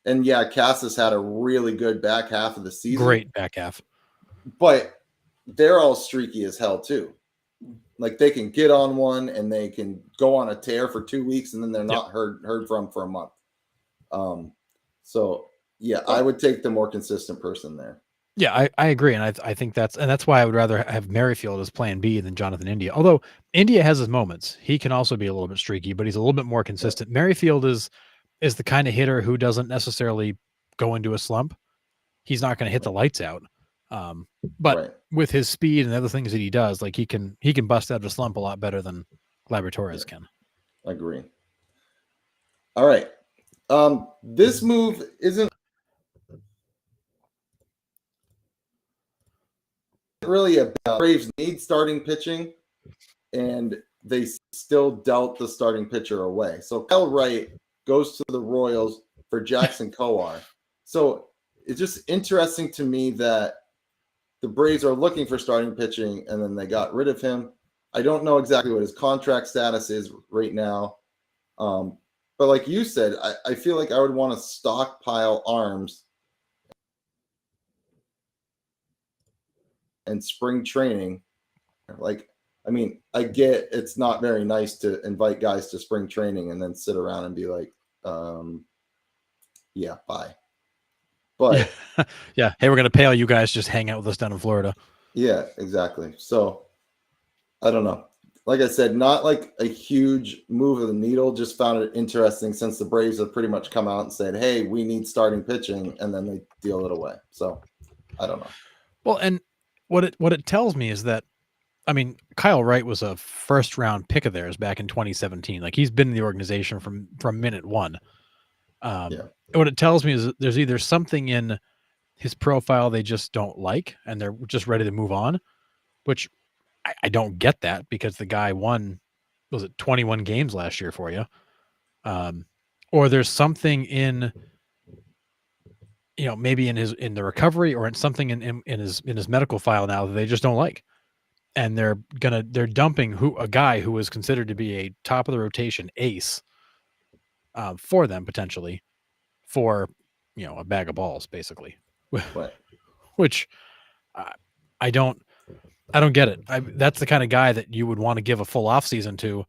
And yeah, Cassis had a really good back half of the season. Great back half. But they're all streaky as hell too. Like they can get on one and they can go on a tear for 2 weeks and then they're not heard from for a month. So yeah, I would take the more consistent person there. Yeah, I agree, and I think that's why I would rather have Merrifield as Plan B than Jonathan India. Although India has his moments, he can also be a little bit streaky, but he's a little bit more consistent. Merrifield is the kind of hitter who doesn't necessarily go into a slump. He's not going to hit the lights out, but with his speed and other things that he does, like he can bust out of a slump a lot better than Gleyber Torres can. Agree. All right, this move isn't really about Braves need starting pitching, and they still dealt the starting pitcher away. So Kyle Wright goes to the Royals for Jackson Kowar. So it's just interesting to me that the Braves are looking for starting pitching, and then they got rid of him. I don't know exactly what his contract status is right now. But like you said, I feel like I would want to stockpile arms and spring training. Like, I mean, I get it's not very nice to invite guys to spring training and then sit around and be like, yeah, bye. But yeah, hey, we're going to pay all you guys just hang out with us down in Florida. Yeah, exactly. So I don't know. Like I said, not like a huge move of the needle. Just found it interesting since the Braves have pretty much come out and said, hey, we need starting pitching, and then they deal it away. So I don't know. Well, and what it tells me is that, I mean, Kyle Wright was a first round pick of theirs back in 2017. Like he's been in the organization from minute one. What it tells me is that there's either something in his profile they just don't like, and they're just ready to move on, which I don't get that because the guy won, was it 21 games last year for you? Or there's something in, maybe in the recovery or in something in his medical file now that they just don't like. And they're dumping a guy who was considered to be a top of the rotation ace for them potentially for, a bag of balls basically, which I don't get it. That's the kind of guy that you would want to give a full off season to,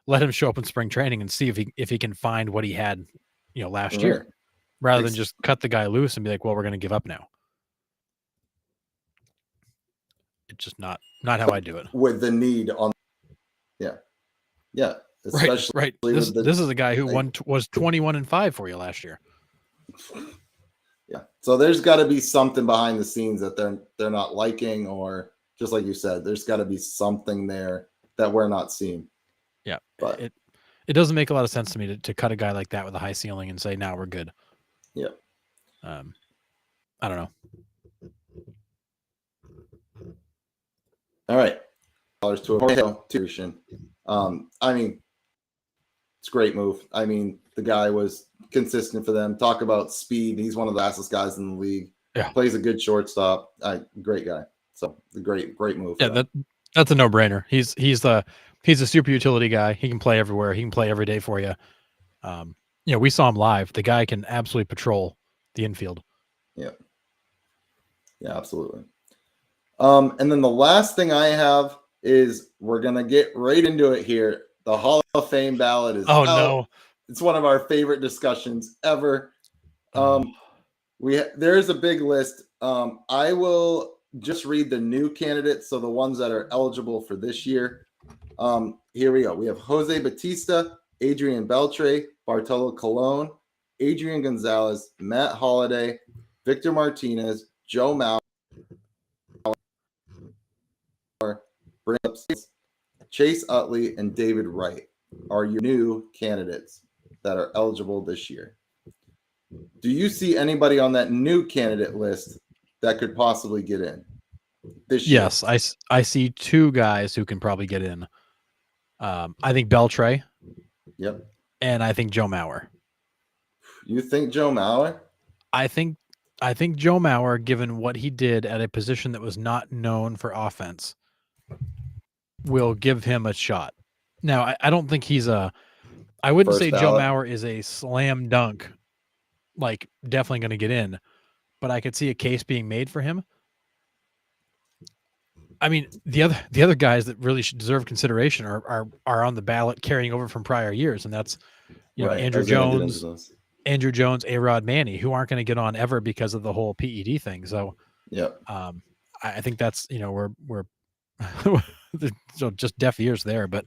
let him show up in spring training and see if he can find what he had, last year, rather than just cut the guy loose and be like, well, we're going to give up now. It's just not how I do it. With the need on, yeah, especially right. This is a guy who was 21-5 for you last year. Yeah, so there's got to be something behind the scenes that they're not liking, or just like you said, there's got to be something there that we're not seeing. Yeah, but it doesn't make a lot of sense to me to cut a guy like that with a high ceiling and say, now we're good. Yeah. I don't know. All right. To a I mean, it's a great move. I mean, the guy was consistent for them. Talk about speed. He's one of the fastest guys in the league. Yeah. Plays a good shortstop. Great guy. So the great move. Yeah, that's a no-brainer. He's a super utility guy. He can play everywhere. He can play every day for you. We saw him live. The guy can absolutely patrol the infield. Yeah. Yeah, absolutely. And then the last thing I have is we're gonna get right into it here. The Hall of Fame ballot is out. No. It's one of our favorite discussions ever. There is a big list. I will just read the new candidates, so the ones that are eligible for this year. Here we go. We have Jose Bautista, Adrian Beltre, Bartolo Colon, Adrian Gonzalez, Matt Holliday, Victor Martinez, Joe Mauer, Chase Utley, and David Wright are your new candidates that are eligible this year. Do you see anybody on that new candidate list that could possibly get in this year? Yes, I see two guys who can probably get in. I think Beltre. Yep. And I think Joe Mauer. You think Joe Mauer? I think Joe Mauer, given what he did at a position that was not known for offense, will give him a shot. Now, I don't think I wouldn't say Joe Mauer is a slam dunk like definitely going to get in, but I could see a case being made for him. I mean, the other guys that really should deserve consideration are on the ballot carrying over from prior years, and that's Right. I Andrew was gonna get into Jones, those. A-Rod Manny, who aren't going to get on ever because of the whole PED thing. So Yep. I think that's we're so just deaf ears there, but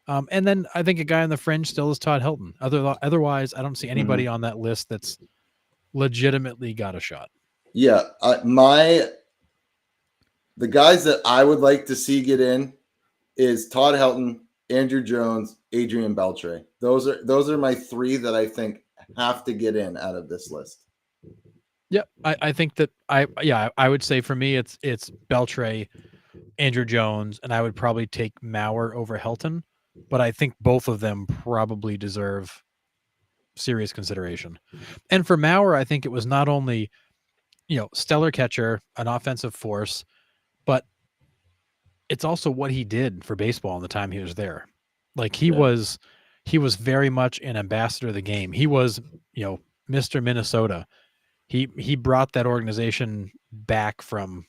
and then I think a guy on the fringe still is Todd Helton. Otherwise, I don't see anybody on that list that's legitimately got a shot. Yeah, the guys that I would like to see get in is Todd Helton, Andrew Jones, Adrian Beltre. Those are my three that I think have to get in out of this list. Yep, I think that I would say for me it's Beltre, Andrew Jones, and I would probably take Mauer over Helton, but I think both of them probably deserve serious consideration. And for Mauer, I think it was not only stellar catcher, an offensive force, but it's also what he did for baseball in the time he was there. Like he was very much an ambassador of the game. He was, Mr. Minnesota. He brought that organization back from,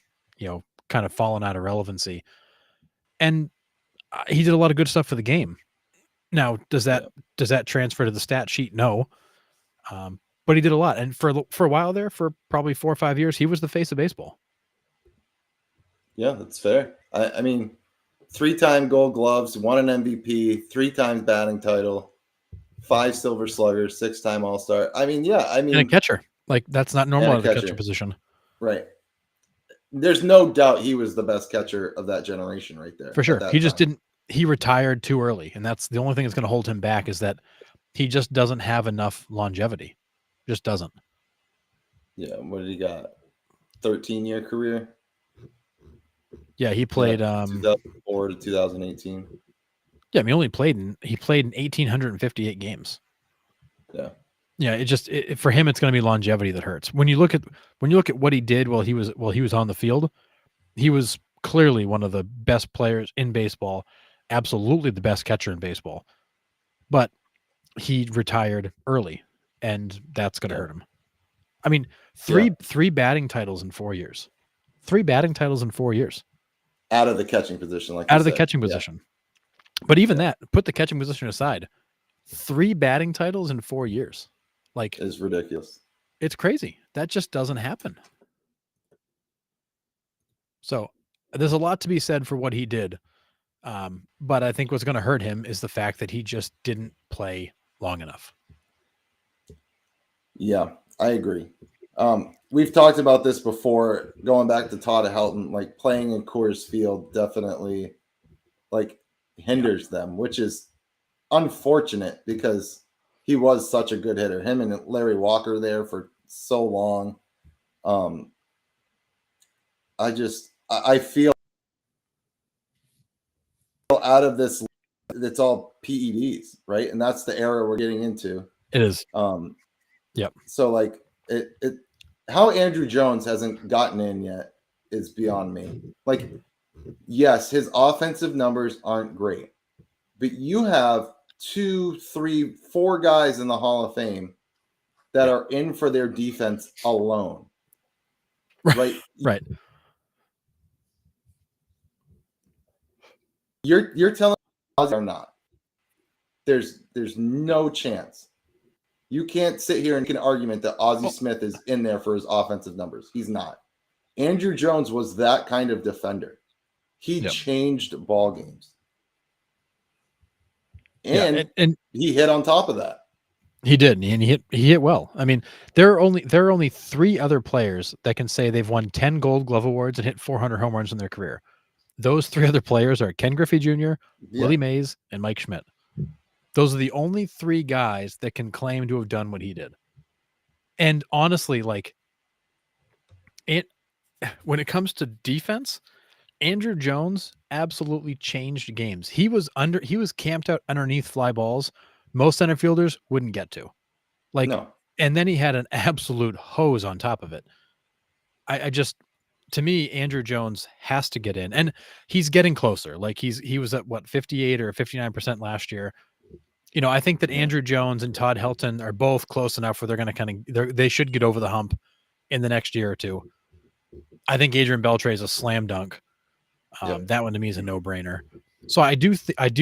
kind of fallen out of relevancy. And he did a lot of good stuff for the game. Now, does that transfer to the stat sheet? No. But he did a lot. And for a while there, for probably 4 or 5 years, he was the face of baseball. Yeah, that's fair. I mean, 3-time Gold Gloves, won an MVP, 3 times batting title, 5 Silver Sluggers, 6-time All-Star. I mean, and a catcher. Like that's not normal at the catcher position. Right. There's no doubt he was the best catcher of that generation right there. For sure. He just didn't he retired too early, and that's the only thing that's going to hold him back is that he just doesn't have enough longevity. Just doesn't. Yeah, what did he got? 13-year career? Yeah, he played 2004 to 2018. Yeah, I mean, he played in 1,858 games. Yeah. Yeah, for him it's going to be longevity that hurts. When you look at what he did while he was on the field, he was clearly one of the best players in baseball, absolutely the best catcher in baseball. But he retired early, and that's going to hurt him. I mean, three batting titles in 4 years. 3 batting titles in 4 years. Out of the catching position, out of the catching position. But even that, put the catching position aside, 3 batting titles in 4 years. Like, is ridiculous. It's crazy. That just doesn't happen. So there's a lot to be said for what he did. But I think what's going to hurt him is the fact that he just didn't play long enough. Yeah, I agree. We've talked about this before, going back to Todd Helton, like playing in Coors Field definitely like hinders them, which is unfortunate because he was such a good hitter. Him and Larry Walker there for so long. I feel out of this, it's all PEDs, right? And that's the era we're getting into. It is. Yep. So like how Andrew Jones hasn't gotten in yet is beyond me. Like, yes, his offensive numbers aren't great, but you have 2, 3, 4 guys in the Hall of Fame that are in for their defense alone. Right. Right. You're telling me Ozzie are not. There's no chance. You can't sit here and make an argument that Ozzie Smith is in there for his offensive numbers. He's not. Andrew Jones was that kind of defender. He changed ball games. And he hit on top of that. He did, and he hit well. I mean, there are only 3 other players that can say they've won 10 Gold Glove awards and hit 400 home runs in their career. Those 3 other players are Ken Griffey Jr., Willie Mays, and Mike Schmidt. Those are the only 3 guys that can claim to have done what he did. And honestly, like when it comes to defense, Andrew Jones absolutely changed games. He was camped out underneath fly balls most center fielders wouldn't get to. Like, no. And then he had an absolute hose on top of it. I just, to me, Andrew Jones has to get in, and he's getting closer. Like he was at what 58 or 59% last year. I think that Yeah. Andrew Jones and Todd Helton are both close enough where they're going to they should get over the hump in the next year or two. I think Adrian Beltre is a slam dunk. Yep. That one to me is a no brainer. So I do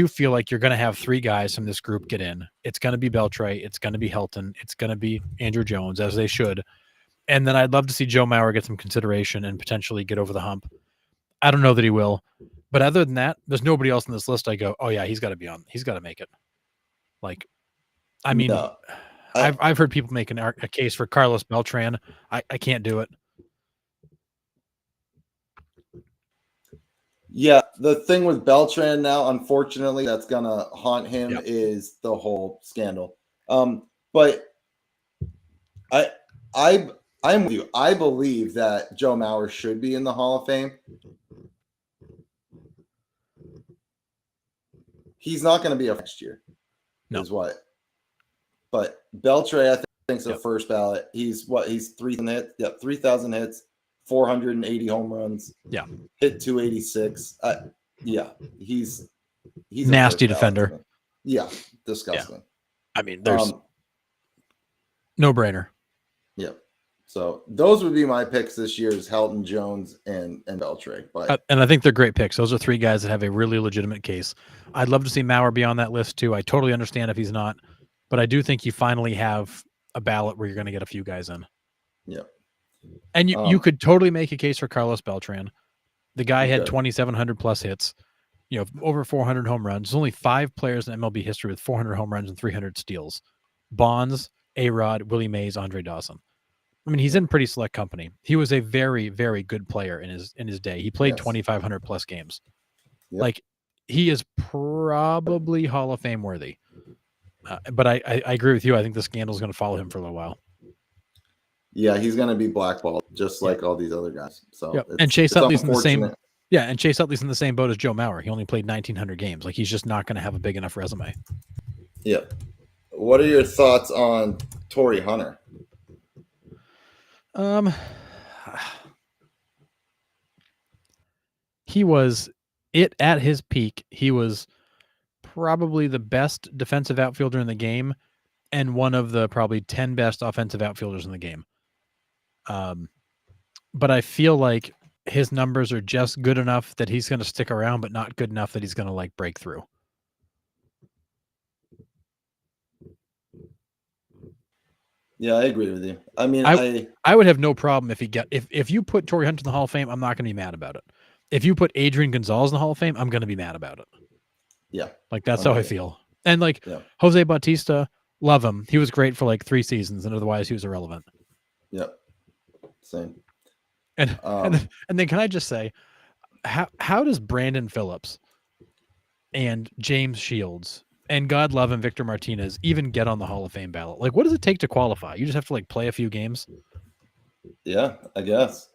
feel like you're going to have three guys from this group get in. It's going to be Beltre, it's going to be Helton, it's going to be Andrew Jones, as they should. And then I'd love to see Joe Mauer get some consideration and potentially get over the hump. I don't know that he will, but other than that, there's nobody else on this list I go, oh yeah, he's got to be on. He's got to make it. Like, I mean, No. I've heard people make a case for Carlos Beltran. I can't do it. Yeah, the thing with Beltran now, unfortunately, that's gonna haunt him Yep. is the whole scandal. But I'm with you. I believe that Joe Mauer should be in the Hall of Fame. He's not going to be a next year. No. Is what. But Beltre, I think, is the Yep. first ballot. He's 3,000 hits. Yep, 3,000 hits, 480 home runs. Yeah. Hit 286. Yeah, he's a Nasty first ballot to defender. me. Yeah, disgusting. I mean, there's no brainer. Yeah. So those would be my picks this year: is Helton, Jones, and Beltre. But And I think they're great picks. Those are three guys that have a really legitimate case. I'd love to see Mauer be on that list too. I totally understand if he's not, but I do think you finally have a ballot where you're going to get a few guys in. yeah. And you could totally make a case for Carlos Beltran. The guy had Okay. 2,700 plus hits, over 400 home runs. There's only 5 players in MLB history with 400 home runs and 300 steals: Bonds, A-Rod, Willie Mays, Andre Dawson. I mean, he's in pretty select company. He was a very, very good player in his day. He played Yes. 2,500 plus games. Yep. Like, he is probably Hall of Fame worthy. But I agree with you. I think the scandal is going to follow him for a little while. Yeah, he's going to be blackballed just like all these other guys. So Yep. And Chase Utley's in the same. unfortunate. Yeah, and Chase Utley's in the same boat as Joe Mauer. He only played 1,900 games. Like, he's just not going to have a big enough resume. Yeah. What are your thoughts on Torrey Hunter? He was at his peak. He was probably the best defensive outfielder in the game and one of the probably 10 best offensive outfielders in the game. But I feel like his numbers are just good enough that he's going to stick around, but not good enough that he's going to like break through. Yeah, I agree with you. I mean, I would have no problem if you put Torrey Hunter in the Hall of Fame, I'm not going to be mad about it. If you put Adrian Gonzalez in the Hall of Fame, I'm going to be mad about it. yeah. Like, that's how I feel. And like, Yeah. Jose Bautista, love him. He was great for like 3 seasons, and otherwise he was irrelevant. Yep. Same. And then can I just say, how does Brandon Phillips and James Shields and, God love him, Victor Martinez even get on the Hall of Fame ballot? Like, what does it take to qualify? You just have to like play a few games. Yeah, I guess.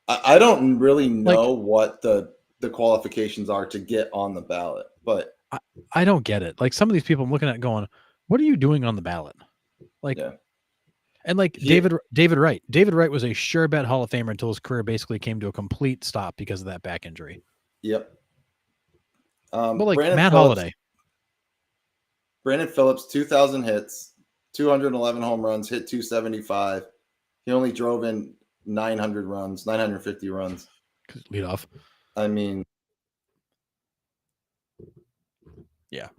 I don't really know what the qualifications are to get on the ballot, but I don't get it. Like, some of these people I'm looking at going, what are you doing on the ballot? Like, yeah. And like David Wright. David Wright was a sure bet Hall of Famer until his career basically came to a complete stop because of that back injury. Yep. But like Brandon Matt Phillips, Holliday. Brandon Phillips, 2,000 hits, 211 home runs, hit 275. He only drove in 900 runs, 950 runs. Lead off. I mean, yeah.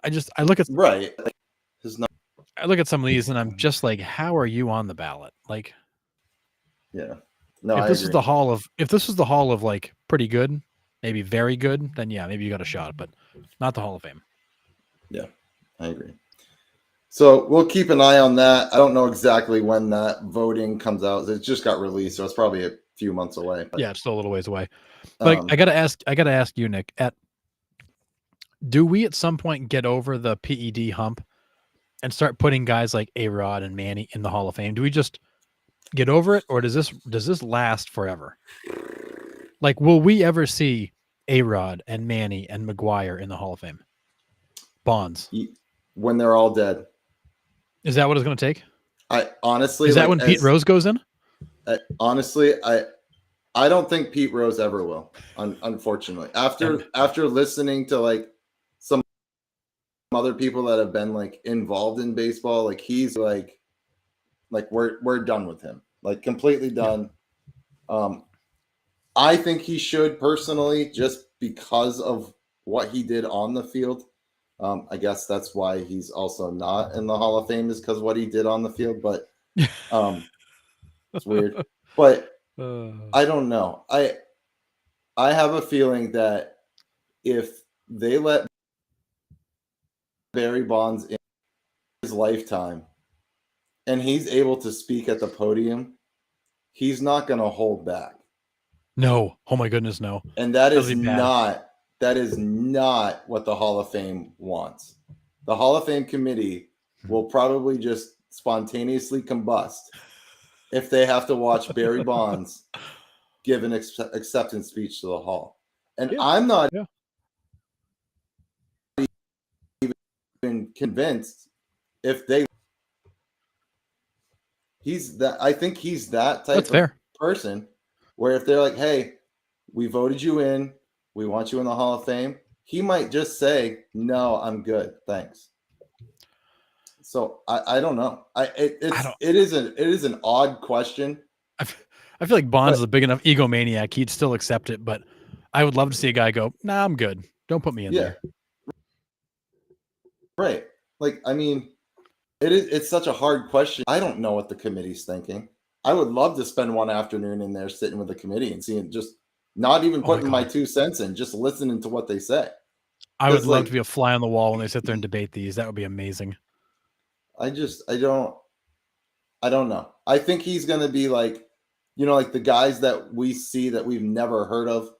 I look at right. I look at some of these and I'm just like, how are you on the ballot? Like, yeah. No, if I this agree. if this was the Hall of like pretty good, maybe very good, then yeah, maybe you got a shot, but not the Hall of Fame. Yeah, I agree. So we'll keep an eye on that. I don't know exactly when that voting comes out. It just got released, so it's probably a few months away. But, Yeah, it's still a little ways away. But I gotta ask you, Nick, do we at some point get over the PED hump and start putting guys like A-Rod and Manny in the Hall of Fame? Do we just get over it, or does this last forever? Like, will we ever see A-Rod and Manny and McGuire in the Hall of Fame? Bonds. When they're all dead. Is that what it's going to take? I honestly, is that when Pete Rose goes in? Honestly, I don't think Pete Rose ever will. Unfortunately, after listening to like some other people that have been like involved in baseball, like he's like we're done with him, like completely done. I think he should personally, just because of what he did on the field. I guess that's why he's also not in the Hall of Fame, is because what he did on the field. But it's weird. But I don't know. I have a feeling that if they let Barry Bonds in his lifetime and he's able to speak at the podium, he's not going to hold back. No. Oh my goodness, no. And that is not what the Hall of Fame wants. The Hall of Fame committee will probably just spontaneously combust if they have to watch Barry Bonds give an acceptance speech to the Hall. And I'm not even convinced if they I think he's that type of person where if they're like, hey, we voted you in, we want you in the Hall of Fame, he might just say, no, I'm good, thanks. So I don't know. It is an odd question. I feel like Bonds is a big enough egomaniac, he'd still accept it, but I would love to see a guy go, nah, I'm good. Don't put me in there. Right. Like, I mean, it's such a hard question. I don't know what the committee's thinking. I would love to spend one afternoon in there sitting with the committee and seeing, just not even putting my 2 cents in, just listening to what they say. I would love to be a fly on the wall when they sit there and debate these. That would be amazing. I don't know. I think he's going to be like, like the guys that we see that we've never heard of.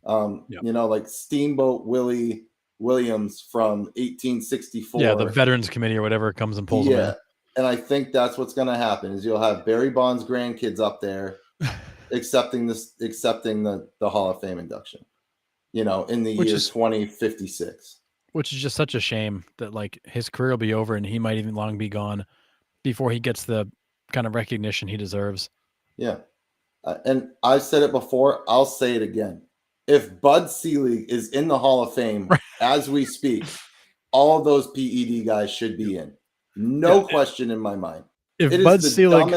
Like Steamboat Willie Williams from 1864. Yeah, the Veterans Committee or whatever comes and pulls him in. And I think that's what's going to happen is you'll have Barry Bonds' grandkids up there accepting the Hall of Fame induction, in the year 2056. Which is just such a shame that like his career will be over and he might even long be gone before he gets the kind of recognition he deserves. Yeah. And I've said it before, I'll say it again. If Bud Selig is in the Hall of Fame as we speak, all of those PED guys should be in. No question in my mind. If Bud Selig,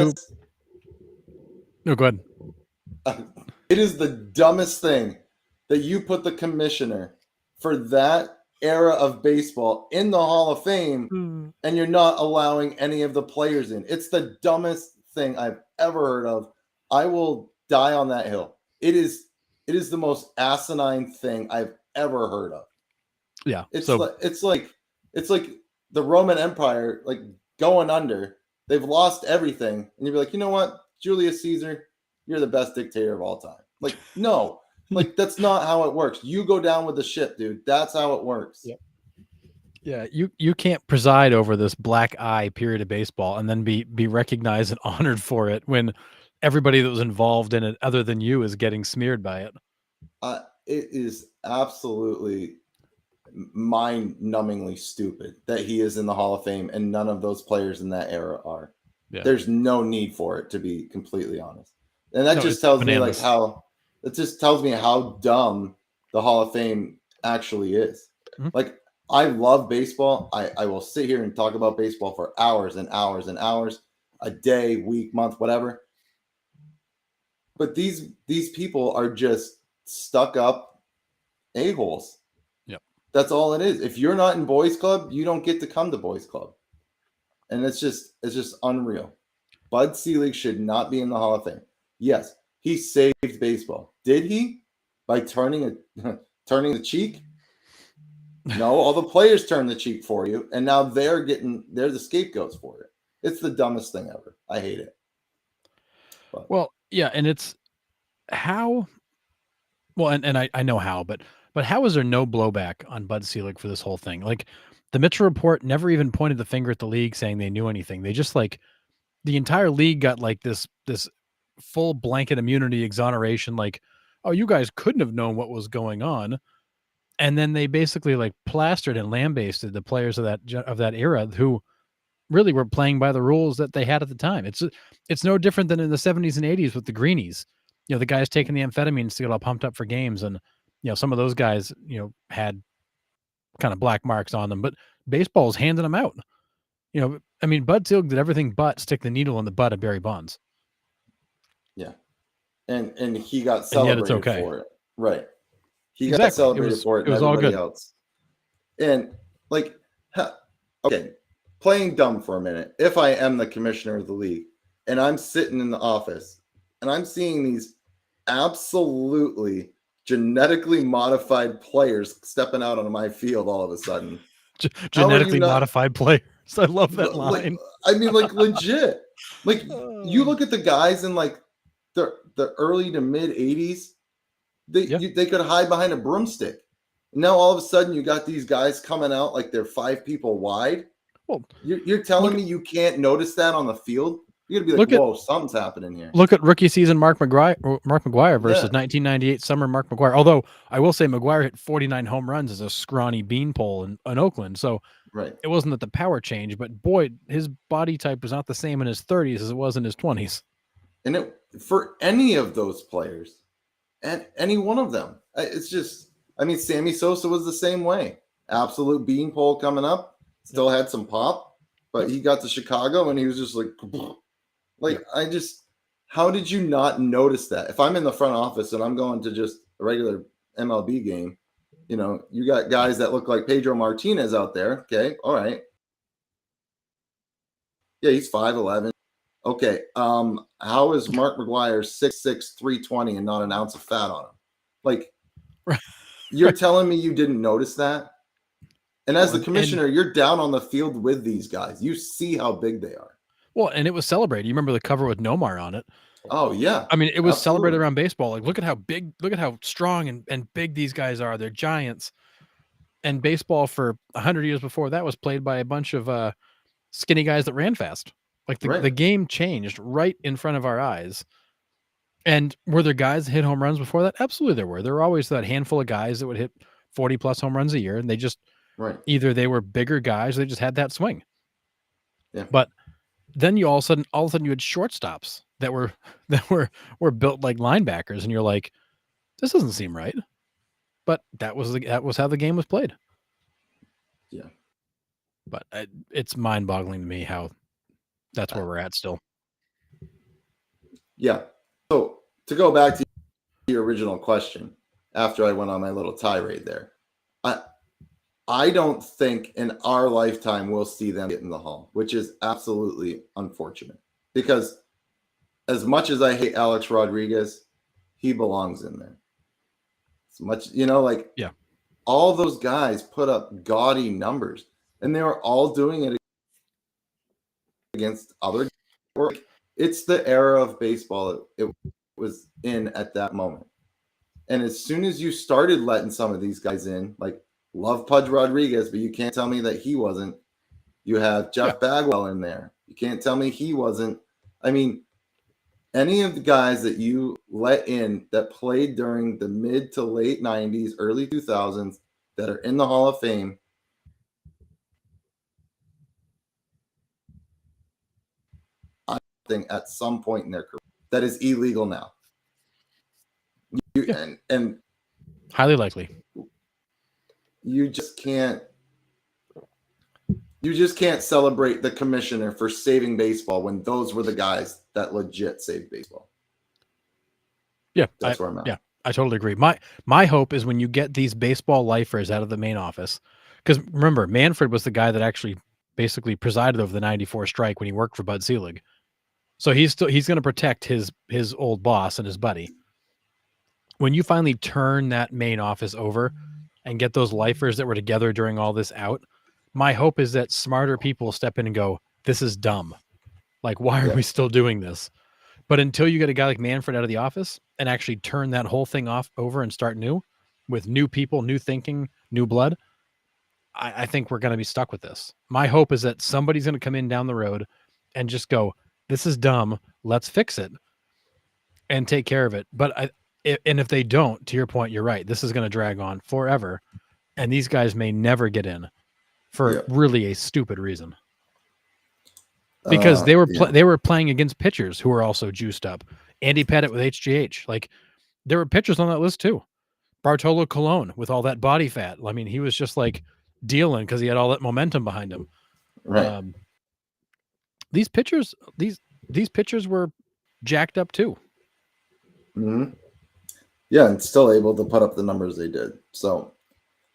no, go ahead. It is the dumbest thing that you put the commissioner for that era of baseball in the Hall of Fame and you're not allowing any of the players in. It's the dumbest thing I've ever heard of. I will die on that hill. It is the most asinine thing I've ever heard of. Yeah. It's like the Roman Empire, like going under. They've lost everything. And you'd be like, you know what? Julius Caesar, you're the best dictator of all time. Like, no, like that's not how it works. You go down with the ship, dude. That's how it works. Yep. Yeah. You can't preside over this black eye period of baseball and then be recognized and honored for it when everybody that was involved in it other than you is getting smeared by it. It is absolutely mind-numbingly stupid that he is in the Hall of Fame and none of those players in that era are. Yeah. There's no need for it, to be completely honest. And that just tells me like it just tells me how dumb the Hall of Fame actually is. Mm-hmm. Like, I love baseball. I will sit here and talk about baseball for hours and hours and hours, a day, week, month, whatever. But these people are just stuck up a-holes. Yep. That's all it is. If you're not in Boys Club, you don't get to come to Boys Club. And it's just unreal. Bud Selig should not be in the Hall of Fame. Yes, he saved baseball. Did he? By turning the cheek? No, all the players turned the cheek for you, and now they're the scapegoats for it. It's the dumbest thing ever. I hate it. But. Well, yeah, and it's how. Well, and I know how, but how is there no blowback on Bud Selig for this whole thing? Like, the Mitchell Report never even pointed the finger at the league saying they knew anything. They just like the entire league got like this full blanket immunity exoneration. Like, oh, you guys couldn't have known what was going on. And then they basically like plastered and lambasted the players of that era who really were playing by the rules that they had at the time. It's no different than in the 70s and 80s with the greenies. The guys taking the amphetamines to get all pumped up for games. And, some of those guys, had kind of black marks on them, but baseball's handing them out. You know, I mean, Bud Selig did everything but stick the needle in the butt of Barry Bonds. Yeah. And he got And yet celebrated it's okay. for it. Right. He Exactly. got celebrated for it, It was and all everybody good. else. And like, okay, playing dumb for a minute. If I am the commissioner of the league and I'm sitting in the office and I'm seeing these absolutely genetically modified players stepping out on my field all of a sudden. Genetically modified players. I love that line. Like legit. Like you look at the guys in like the early to mid 80s, they could hide behind a broomstick. Now all of a sudden you got these guys coming out like they're 5 people wide. Well, you're telling me you can't notice that on the field? You're gonna be like, whoa, something's happening here. Look at rookie season Mark McGwire versus 1998 summer Mark McGwire. Although I will say McGwire hit 49 home runs as a scrawny beanpole in Oakland, so it wasn't that the power changed, but boy, his body type was not the same in his 30s as it was in his 20s. And for any of those players, and any one of them, it's just, I mean, Sammy Sosa was the same way. Absolute beanpole coming up, still had some pop, but he got to Chicago and he was just like, how did you not notice that? If I'm in the front office and I'm going to just a regular MLB game, you know, you got guys that look like Pedro Martinez out there. Okay. All right. Yeah. He's 5'11". Okay. How is Mark McGwire 6'6", 320 and not an ounce of fat on him? Like, you're telling me you didn't notice that? And as the commissioner, you're down on the field with these guys. You see how big they are. Well, and it was celebrated. You remember the cover with Nomar on it? Oh yeah. I mean, it was celebrated around baseball. Like, look at how big, look at how strong and big these guys are. They're giants. And baseball for 100 years before that was played by a bunch of skinny guys that ran fast. Like the game changed right in front of our eyes. And were there guys that hit home runs before that? Absolutely there were. There were always that handful of guys that would hit 40 plus home runs a year. And they just, either they were bigger guys or they just had that swing. Yeah. But then you all of a sudden you had shortstops that were built like linebackers, and you're like, this doesn't seem right. But that was how the game was played. Yeah. But it's mind-boggling to me how that's where we're at still. Yeah. So to go back to your original question, after I went on my little tirade there, I don't think in our lifetime we'll see them get in the Hall, which is absolutely unfortunate. Because as much as I hate Alex Rodriguez, he belongs in there. As much, you know, like all those guys put up gaudy numbers, and they were all doing it against other. It's the era of baseball it was in at that moment. And as soon as you started letting some of these guys in, like, love Pudge Rodriguez, but you can't tell me that he wasn't. You have Jeff Bagwell in there. You can't tell me he wasn't. I mean, any of the guys that you let in that played during the mid to late 90s, early 2000s that are in the Hall of Fame, I think at some point in their career that is illegal now. And highly likely. You just can't celebrate the commissioner for saving baseball when those were the guys that legit saved baseball. Yeah, that's where I'm at. Yeah, I totally agree. My hope is when you get these baseball lifers out of the main office, because remember, Manfred was the guy that actually basically presided over the '94 strike when he worked for Bud Selig. So he's going to protect his old boss and his buddy. When you finally turn that main office over and get those lifers that were together during all this out, my hope is that smarter people step in and go, this is dumb. Like, why are we still doing this? But until you get a guy like Manfred out of the office and actually turn that whole thing over and start new with new people, new thinking, new blood, I think we're going to be stuck with this. My hope is that somebody's going to come in down the road and just go, this is dumb. Let's fix it and take care of it. But if they don't, to your point, you're right. This is going to drag on forever. And these guys may never get in for really a stupid reason. Because they were playing against pitchers who were also juiced up. Andy Pettitte with HGH. Like, there were pitchers on that list too. Bartolo Colon with all that body fat. I mean, he was just like dealing because he had all that momentum behind him. Right. These pitchers were jacked up too. Mm-hmm. Yeah, and still able to put up the numbers they did. So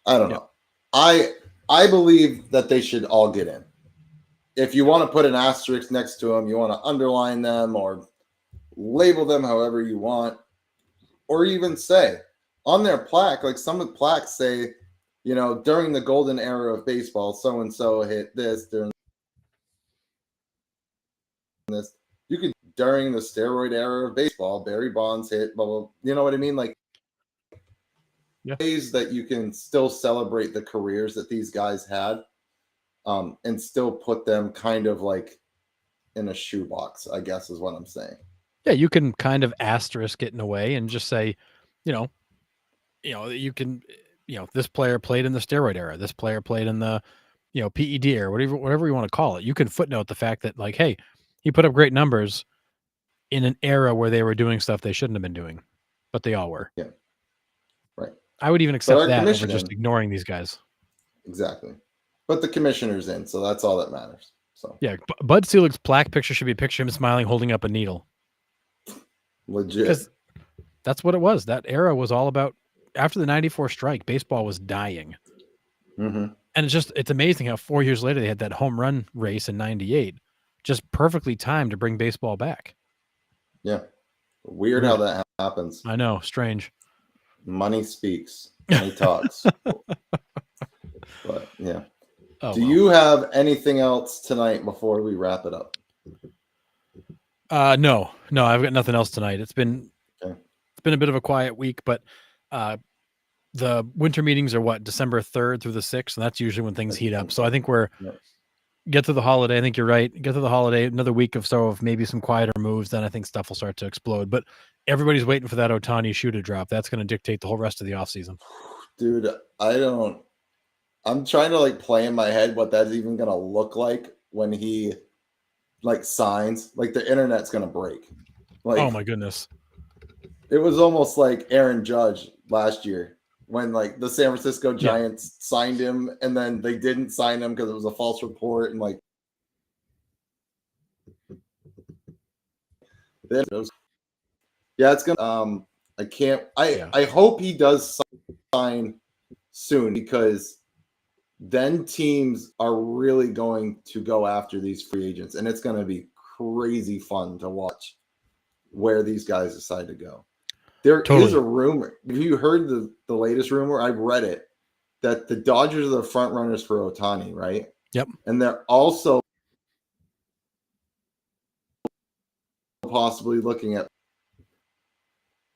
I don't know. I believe that they should all get in. If you want to put an asterisk next to them, you want to underline them or label them however you want, or even say on their plaque, like some of the plaques say, you know, during the golden era of baseball, so and so hit this during this. You could during the steroid era of baseball, Barry Bonds hit blah blah. You know what I mean? Like ways that you can still celebrate the careers that these guys had, and still put them kind of like in a shoebox, I guess is what I'm saying. Yeah, you can kind of asterisk it in a way and just say, you know, you can, this player played in the steroid era. This player played in the, PED era, whatever you want to call it. You can footnote the fact that, like, hey, he put up great numbers in an era where they were doing stuff they shouldn't have been doing, but they all were. Yeah. Right. I would even accept that over just ignoring these guys. Exactly. But the commissioner's in, so that's all that matters. So yeah, Bud Selig's plaque picture should be a picture of him smiling, holding up a needle. Legit. Because that's what it was. That era was all about, after the 94 strike, baseball was dying. Mm-hmm. And it's amazing how 4 years later they had that home run race in 98, just perfectly timed to bring baseball back. Yeah. Weird how that happens. I know. Strange. Money speaks. Money talks. But yeah. Oh, Do you have anything else tonight before we wrap it up? No, I've got nothing else tonight. It's been a bit of a quiet week, but the winter meetings are December 3rd through the 6th, and that's usually when things heat up. So I think get to the holiday. I think you're right. Get to the holiday, another week of maybe some quieter moves. Then I think stuff will start to explode. But everybody's waiting for that Ohtani shoe to drop. That's going to dictate the whole rest of the offseason. Dude, I'm trying to like play in my head what that's even going to look like when he like signs. Like the internet's going to break. Like, oh my goodness. It was almost like Aaron Judge last year when like the San Francisco Giants signed him and then they didn't sign him because it was a false report and like it's gonna I hope he does sign soon, because then teams are really going to go after these free agents and it's going to be crazy fun to watch where these guys decide to go. There is a rumor. Have you heard the latest rumor? I've read it, that the Dodgers are the front runners for Ohtani, right? Yep. And they're also possibly looking at.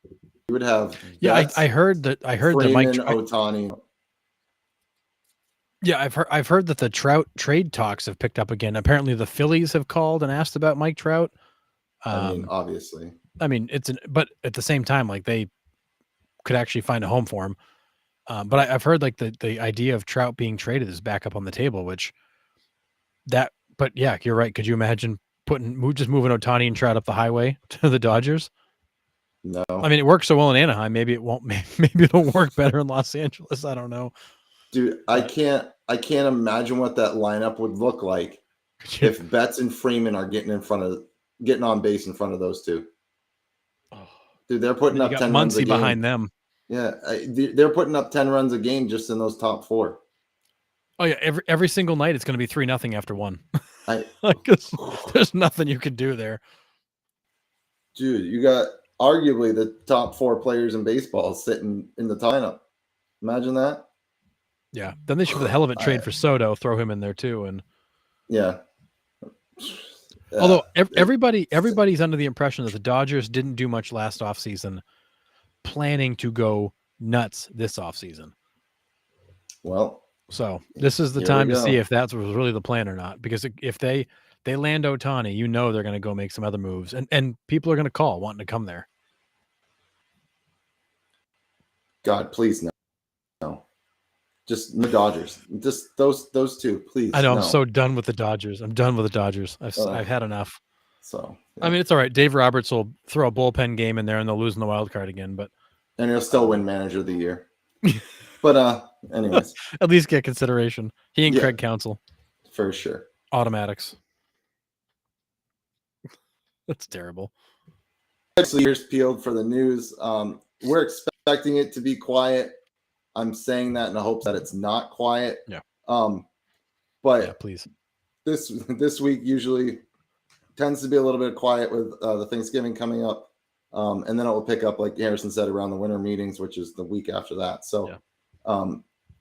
You would have. I heard that. I heard that Mike Ohtani. Yeah, I've heard that the Trout trade talks have picked up again. Apparently, the Phillies have called and asked about Mike Trout. I mean, obviously. I mean, but at the same time, like they could actually find a home for him. But I've heard like the idea of Trout being traded is back up on the table, but yeah, you're right. Could you imagine just moving Ohtani and Trout up the highway to the Dodgers? No. I mean, it works so well in Anaheim. Maybe it won't. Maybe it'll work better in Los Angeles. I don't know. Dude, I can't imagine what that lineup would look like if Betts and Freeman are getting on base in front of those two. Dude, they're putting up 10 runs a game behind them. Yeah, they're putting up 10 runs a game just in those top four. Oh yeah, every single night it's going to be 3-0 after one. Like, there's nothing you could do there. Dude, you got arguably the top 4 players in baseball sitting in the lineup. Imagine that. Yeah, then they should, for the hell of it, trade for Soto, throw him in there too, and yeah. Although everybody's under the impression that the Dodgers didn't do much last offseason, planning to go nuts this offseason. Well, so this is the time to see if that was really the plan or not. Because if they land Ohtani, they're going to go make some other moves, and people are going to call wanting to come there. God, please no. Just the Dodgers. Just those two, please. I know. No. I'm so done with the Dodgers. I'm done with the Dodgers. I've had enough. So I mean, it's all right. Dave Roberts will throw a bullpen game in there, and they'll lose in the wild card again. And he'll still win Manager of the Year. But Anyways, At least get consideration. He and Yeah. Craig Counsell, for sure. automatics. That's terrible. Ears peeled for the news. We're expecting it to be quiet. I'm saying that in the hopes that it's not quiet. Yeah. But Yeah, please. this week usually tends to be a little bit quiet with the Thanksgiving coming up, and then it will pick up, like Harrison said, around the winter meetings, which is the week after that. So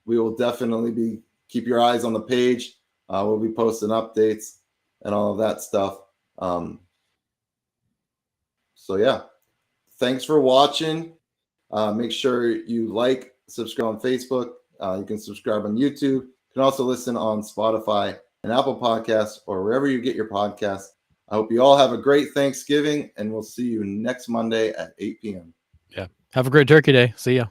we will definitely keep your eyes on the page. We'll be posting updates and all of that stuff. So yeah, thanks for watching. Make sure you like, subscribe on Facebook. You can subscribe on YouTube. You can also listen on Spotify and Apple Podcasts or wherever you get your podcasts. I hope you all have a great Thanksgiving, and we'll see you next Monday at 8 p.m. Yeah. Have a great Turkey Day. See ya.